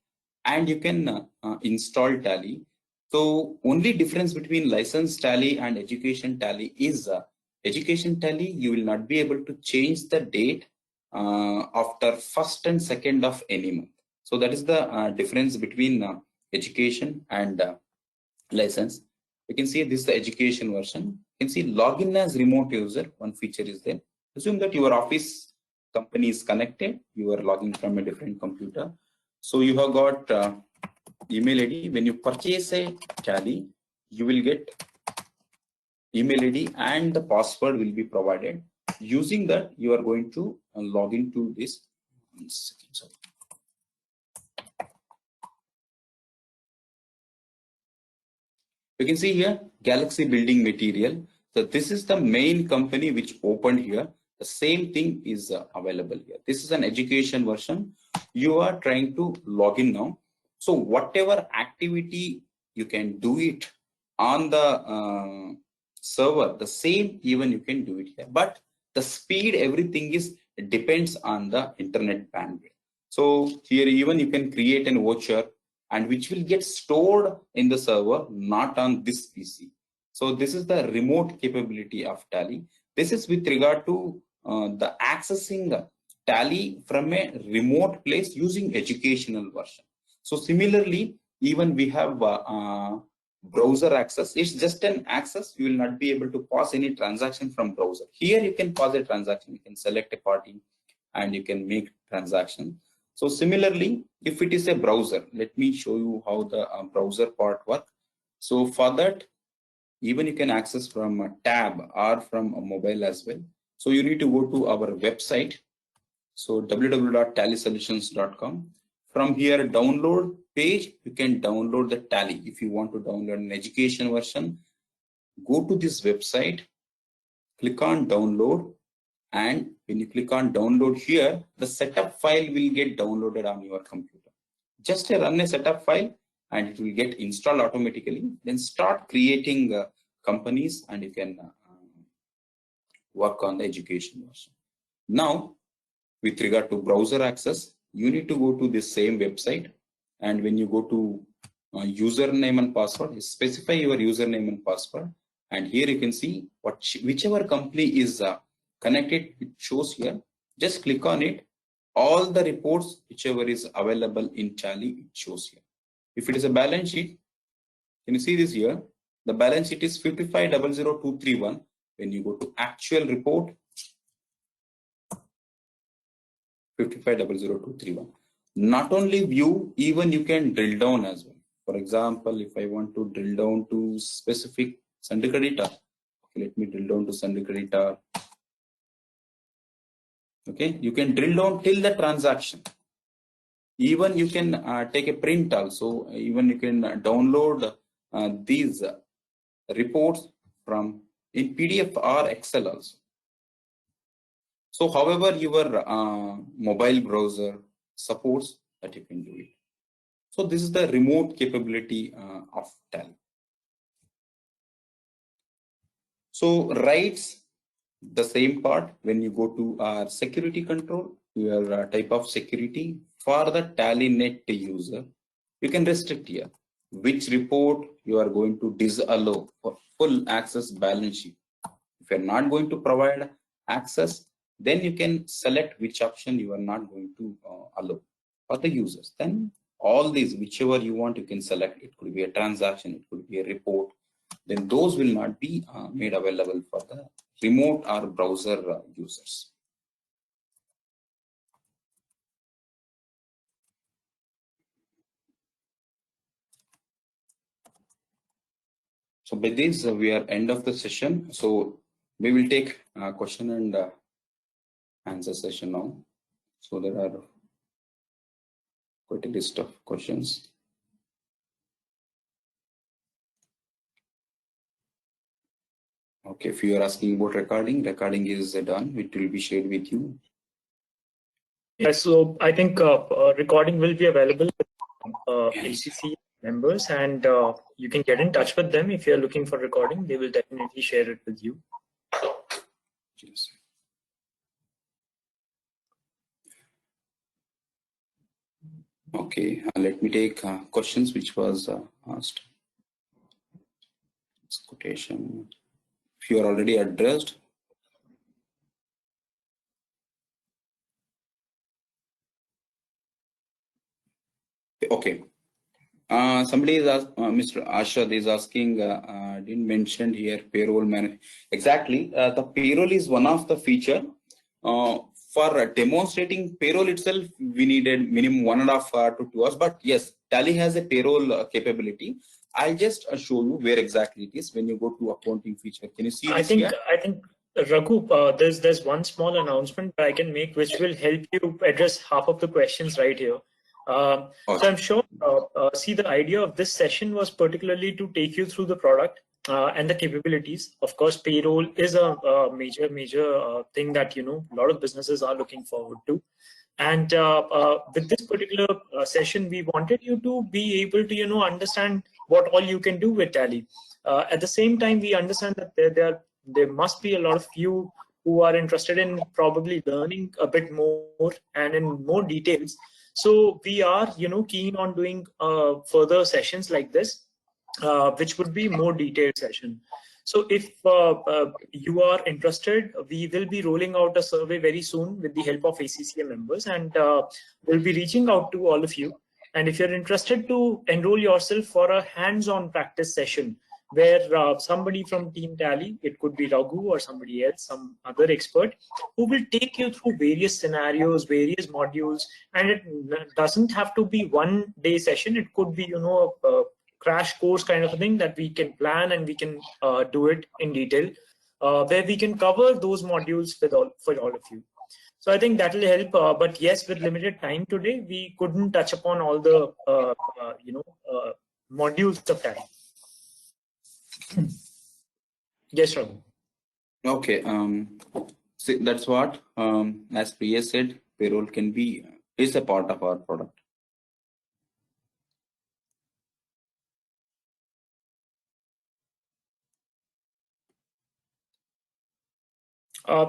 and you can install Tally. So only difference between license Tally and education Tally is education Tally, you will not be able to change the date after 1st and 2nd of any month. So that is the difference between education and license. You can see this is the education version. You can see login as remote user. One feature is there. Assume that your office company is connected. You are logging from a different computer. So you have got email ID. When you purchase a Tally, you will get email ID and the password will be provided. Using that, you are going to log into this. 1 second, sorry. You can see here Galaxy Building Material. So this is the main company which opened here. The same thing is available here. This is an education version. You are trying to log in now. So whatever activity you can do it on the server, the same even you can do it here. But the speed, everything is depends on the internet bandwidth. So here even you can create an voucher and which will get stored in the server, not on this PC. So this is the remote capability of Tally. This is with regard to the accessing Tally from a remote place using educational version. So similarly, even we have browser access. It's just an access. You will not be able to pause any transaction from browser. Here you can pause a transaction. You can select a party and you can make transaction. So similarly, if it is a browser, let me show you how the browser part works. So for that, even you can access from a tab or from a mobile as well. So you need to go to our website. So www.tallysolutions.com. From here, download page, you can download the Tally. If you want to download an education version, go to this website, click on download. And when you click on download here, the setup file will get downloaded on your computer. Just run a setup file and it will get installed automatically. Then start creating companies and you can work on the education version. Now, with regard to browser access, you need to go to this same website. And when you go to username and password, specify your username and password. And here you can see whichever company is connected, it shows here. Just click on it. All the reports, whichever is available in Tally, it shows here. If it is a balance sheet, can you see this here? The balance sheet is 55,00231. When you go to actual report, 55,00231. Not only view, even you can drill down as well. For example, if I want to drill down to specific sundry creditor, okay, let me drill down to sundry creditor. Okay, you can drill down till the transaction. Even you can take a print also. Even you can download these reports from in PDF or Excel also. So however your mobile browser supports, that you can do it. So this is the remote capability of Tally. So writes the same part when you go to our security control, your type of security for the TallyNet user, you can restrict here which report you are going to disallow for full access balance sheet. If you're not going to provide access, then you can select which option you are not going to allow for the users. Then all these, whichever you want, you can select. It could be a transaction, it could be a report. Then those will not be made available for the remote or browser users. So by this, we are end of the session. So we will take question and answer session now. So there are quite a list of questions. Okay, if you are asking about recording is done. It will be shared with you. Yes, so I think recording will be available ACC members, and you can get in touch with them if you're looking for recording. They will definitely share it with you. Yes. Okay, let me take questions which was asked. Quotation. If you are already addressed, Okay. Somebody is Mr. Ashad is asking, didn't mention here payroll management. Exactly. The payroll is one of the feature. For demonstrating payroll itself, we needed minimum 1.5 to 2 hours. But yes, Tally has a payroll capability. I'll just show you where exactly it is when you go to accounting feature. Can you see this here? I think Raghu, there's one small announcement I can make which will help you address half of the questions right here. So I'm sure, see, the idea of this session was particularly to take you through the product and the capabilities. Of course, payroll is a major thing that, you know, a lot of businesses are looking forward to. And with this particular session, we wanted you to be able to, you know, understand what all you can do with Tally. At the same time, we understand that there must be a lot of you who are interested in probably learning a bit more and in more details. So we are, you know, keen on doing further sessions like this, which would be more detailed session. So if you are interested, we will be rolling out a survey very soon with the help of ACCA members, and we'll be reaching out to all of you. And if you're interested to enroll yourself for a hands-on practice session, where somebody from Team Tally, it could be Raghu or somebody else, some other expert, who will take you through various scenarios, various modules, and it doesn't have to be one day session. It could be, you know, a crash course kind of a thing that we can plan and we can do it in detail, where we can cover those modules for all of you. So I think that will help. But yes, with limited time today, we couldn't touch upon all the modules of Tally. Yes, Raghu. Okay. See, that's what, as Priya said, payroll is a part of our product.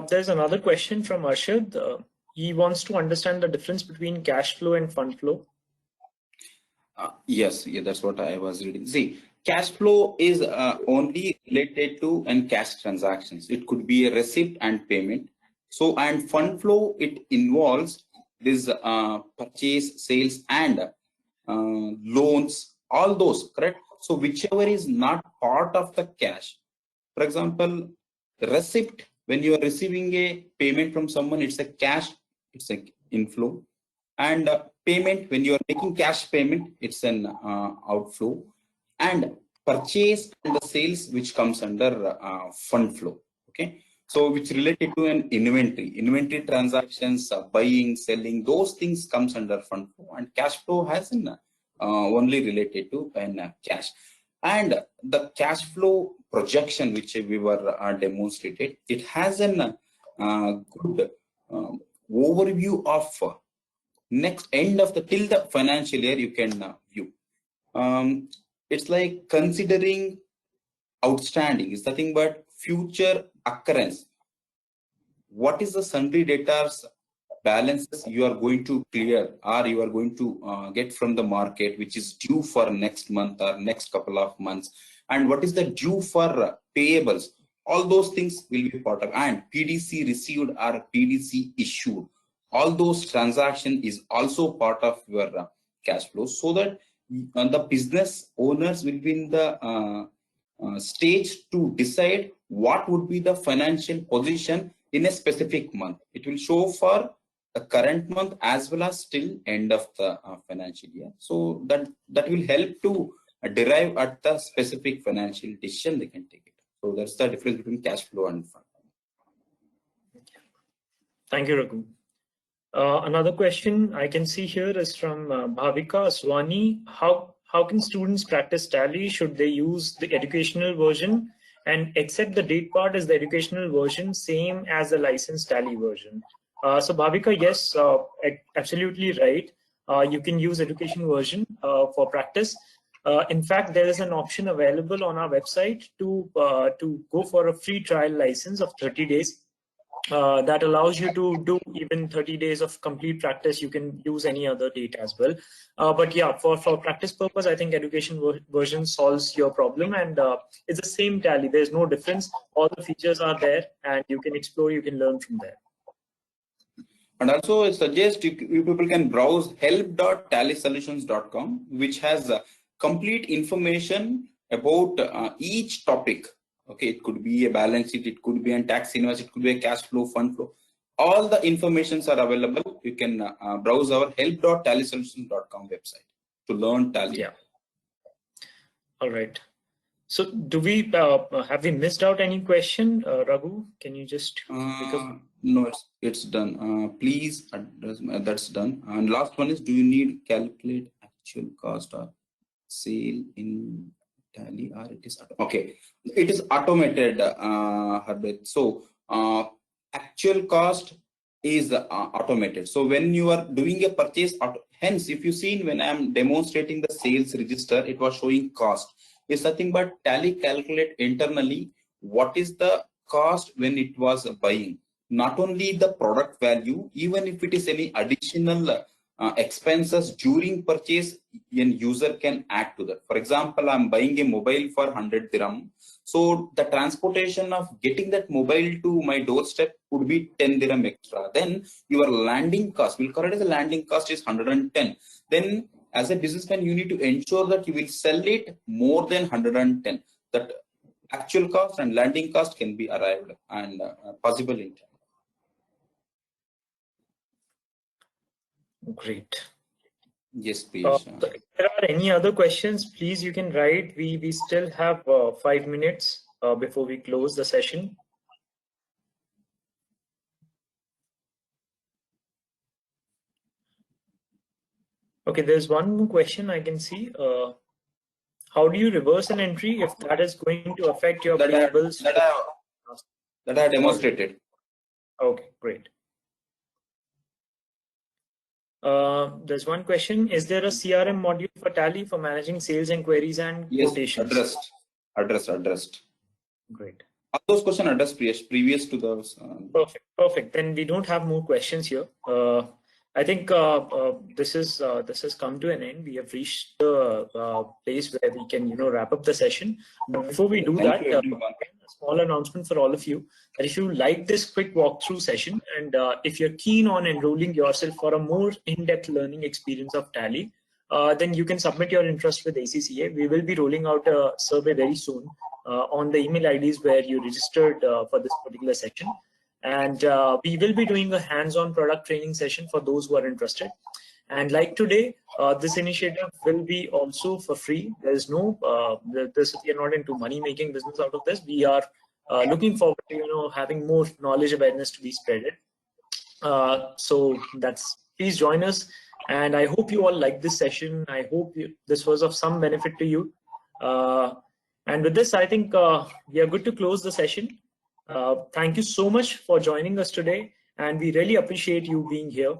There's another question from Arshad. He wants to understand the difference between cash flow and fund flow. Yes, that's what I was reading. See, cash flow is only related to cash transactions. It could be a receipt and payment. So, and fund flow, it involves this purchase, sales, and loans, all those, correct? So, whichever is not part of the cash. For example, receipt, when you are receiving a payment from someone, it's a cash, it's an inflow. And payment, when you are making cash payment, it's an outflow. And purchase and the sales, which comes under fund flow. Okay, so which related to an inventory transactions, buying, selling, those things comes under fund flow, and cash flow has an only related to an cash. And the cash flow projection, which we were demonstrated, it has an good overview of next end of till the financial year. You can view. It's like considering outstanding is nothing but future occurrence. What is the sundry debtors balances you are going to clear or you are going to get from the market, which is due for next month or next couple of months, and what is the due for payables? All those things will be part of, and PDC received or PDC issued. All those transaction is also part of your cash flow, so that the business owners will be in the stage to decide what would be the financial position in a specific month. It will show for the current month as well as till end of the financial year. So that will help to derive at the specific financial decision they can take it. So that's the difference between cash flow and fund. Thank you, Raghu. Another question I can see here is from Bhavika Aswani. How can students practice Tally? Should they use the educational version, and except the date part is the educational version same as the licensed Tally version? So Bhavika, yes, absolutely right. You can use education version for practice. In fact, there is an option available on our website to go for a free trial license of 30 days. That allows you to do even 30 days of complete practice. You can use any other date as well. But yeah, for practice purpose, I think education version solves your problem, and it's the same Tally. There's no difference. All the features are there, and you can explore, you can learn from there. And also I suggest you people can browse help.tallysolutions.com, which has complete information about each topic. Okay, it could be a balance sheet, it could be a tax invoice, it could be a cash flow, fund flow. All the informations are available. You can browse our help.tallysolutions.com website to learn Tally. Yeah. All right. So do we have we missed out any question, Raghu? Can you just no, it's done. Please address, that's done. And last one is, do you need calculate actual cost or sale in Tally, or it is okay? It is automated, Harbit. So actual cost is automated. So when you are doing a purchase, hence if you seen when I am demonstrating the sales register, it was showing cost. It's nothing but Tally calculate internally what is the cost when it was buying. Not only the product value, even if it is any additional expenses during purchase, an user can add to that. For example, I'm buying a mobile for 100 dirham. So the transportation of getting that mobile to my doorstep would be 10 dirham extra. Then your landing cost, we'll call it as a landing cost, is 110. Then as a businessman, you need to ensure that you will sell it more than 110. That actual cost and landing cost can be arrived and possible in time. Great. Yes, please. So if there are any other questions, please you can write. We still have 5 minutes before we close the session. Okay, there's one more question I can see. How do you reverse an entry if that is going to affect your payables? That I demonstrated. Okay, great. There's one question. Is there a CRM module for Tally for managing sales inquiries and quotations? Addressed. Great. All those questions addressed previous to those. Perfect. Then we don't have more questions here. I think this has come to an end. We have reached the place where we can wrap up the session. But before we do that, a small announcement for all of you that if you like this quick walkthrough session and if you're keen on enrolling yourself for a more in-depth learning experience of Tally, then you can submit your interest with ACCA. We will be rolling out a survey very soon on the email IDs where you registered for this particular section. And we will be doing a hands-on product training session for those who are interested. And like today, this initiative will be also for free. There's no, we are not into money-making business out of this. We are looking forward to having more knowledge awareness to be spreaded. So please join us. And I hope you all like this session. I hope this was of some benefit to you. And with this, I think we are good to close the session. Thank you so much for joining us today, and we really appreciate you being here.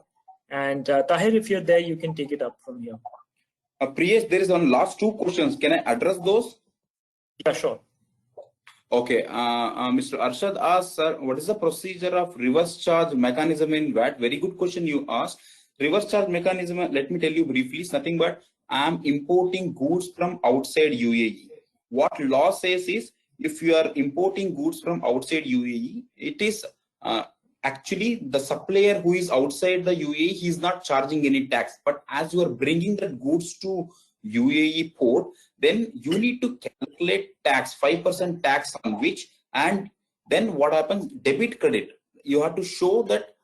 And Tahir, if you're there, you can take it up from here. Priyesh, there is one last 2 questions. Can I address those? Yeah, sure. Okay. Mr. Arshad asked, sir, what is the procedure of reverse charge mechanism in VAT? Very good question you asked. Reverse charge mechanism, let me tell you briefly, it's nothing but I am importing goods from outside UAE. What law says is, if you are importing goods from outside UAE, it is actually the supplier who is outside the UAE, he is not charging any tax. But as you are bringing the goods to UAE port, then you need to calculate tax, 5% tax on which, and then what happens, debit credit. You have to show that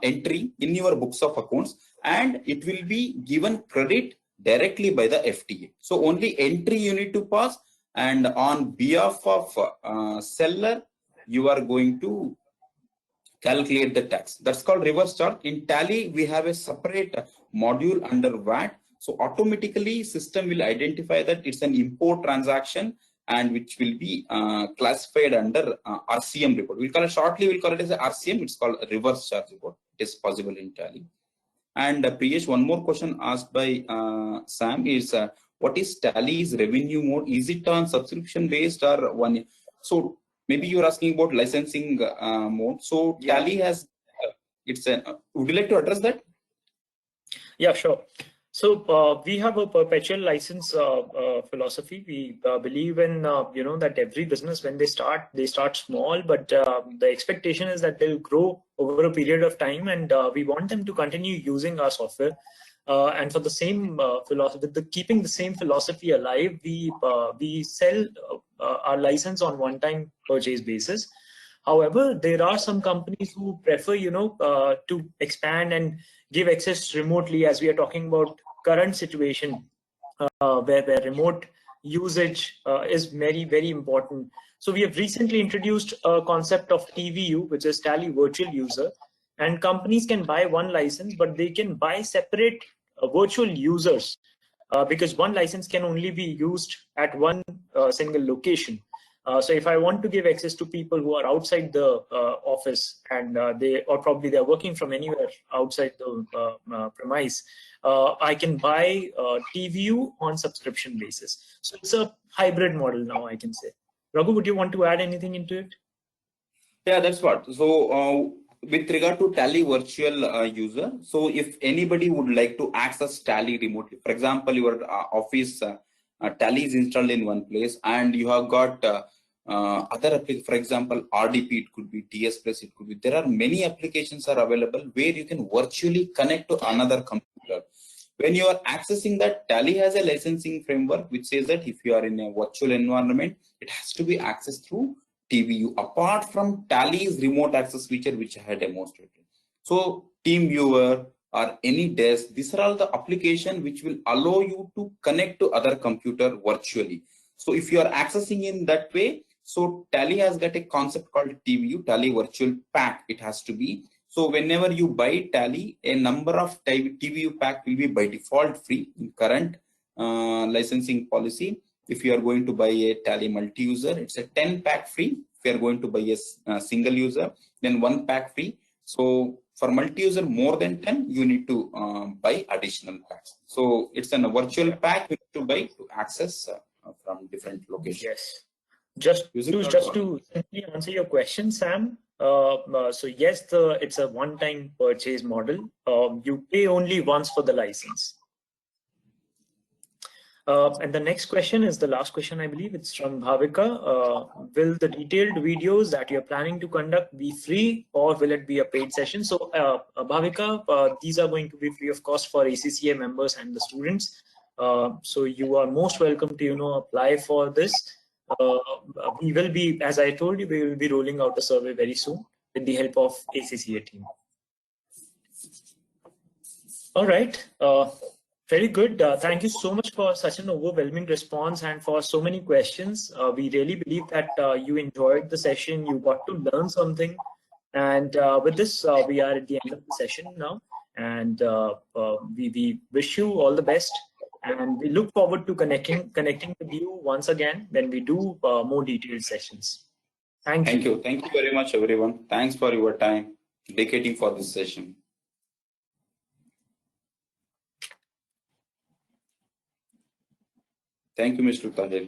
entry in your books of accounts, and it will be given credit directly by the FTA. So only entry you need to pass, and on behalf of seller, you are going to calculate the tax. That's called reverse charge. In Tally, we have a separate module under VAT. So automatically, system will identify that it's an import transaction, and which will be classified under RCM report. We'll call it shortly. We'll call it as a RCM. It's called a reverse charge report. It is possible in Tally. And Priyesh, one more question asked by Sam is, what is Tally's revenue mode? Is it on subscription based or one? So maybe you're asking about licensing mode. So Tally has, would you like to address that? Yeah, sure. So we have a perpetual license philosophy. We believe in that every business, when they start small, but the expectation is that they'll grow over a period of time, and we want them to continue using our software. And for the same philosophy, keeping the same philosophy alive, we sell our license on one-time purchase basis. However, there are some companies who prefer, to expand and give access remotely, as we are talking about current situation where remote usage is very, very important. So we have recently introduced a concept of TVU, which is Tally Virtual User, and companies can buy one license, but they can buy separate virtual users because one license can only be used at one single location. So if I want to give access to people who are outside the office and probably they're working from anywhere outside the premise, I can buy TVU on subscription basis. So it's a hybrid model now, I can say. Raghu, would you want to add anything into it? Yeah, that's what. So with regard to Tally Virtual User, so if anybody would like to access Tally remotely, for example, your office Tally is installed in one place, and you have got other applications, for example, RDP, it could be TS Plus, it could be. There are many applications are available where you can virtually connect to another computer. When you are accessing that, Tally has a licensing framework which says that if you are in a virtual environment, it has to be accessed through TVU, apart from Tally's remote access feature, which I had demonstrated. So TeamViewer or any desk, these are all the applications which will allow you to connect to other computer virtually. So if you are accessing in that way, so Tally has got a concept called TVU, Tally Virtual Pack, it has to be. So whenever you buy Tally, a number of TVU pack will be by default free in current licensing policy. If you are going to buy a Tally multi-user, it's a 10 pack free. If you are going to buy a single user, then 1 pack free. So for multi-user more than 10, you need to buy additional packs. So it's a virtual pack you need to buy to access from different locations. Yes. Just to simply answer your question, Sam. So yes, it's a one-time purchase model. You pay only once for the license. And the next question is the last question, I believe. It's from Bhavika. Will the detailed videos that you're planning to conduct be free, or will it be a paid session? So Bhavika, these are going to be free of cost for ACCA members and the students. So you are most welcome to, apply for this. We will be, as I told you, we will be rolling out a survey very soon with the help of ACCA team. All right. Very good. Thank you so much for such an overwhelming response and for so many questions. We really believe that you enjoyed the session. You got to learn something. And with this, we are at the end of the session now. And we wish you all the best. And we look forward to connecting with you once again when we do more detailed sessions. Thank you. Thank you very much, everyone. Thanks for your time dedicating for this session. Thank you, Mr. Tahir.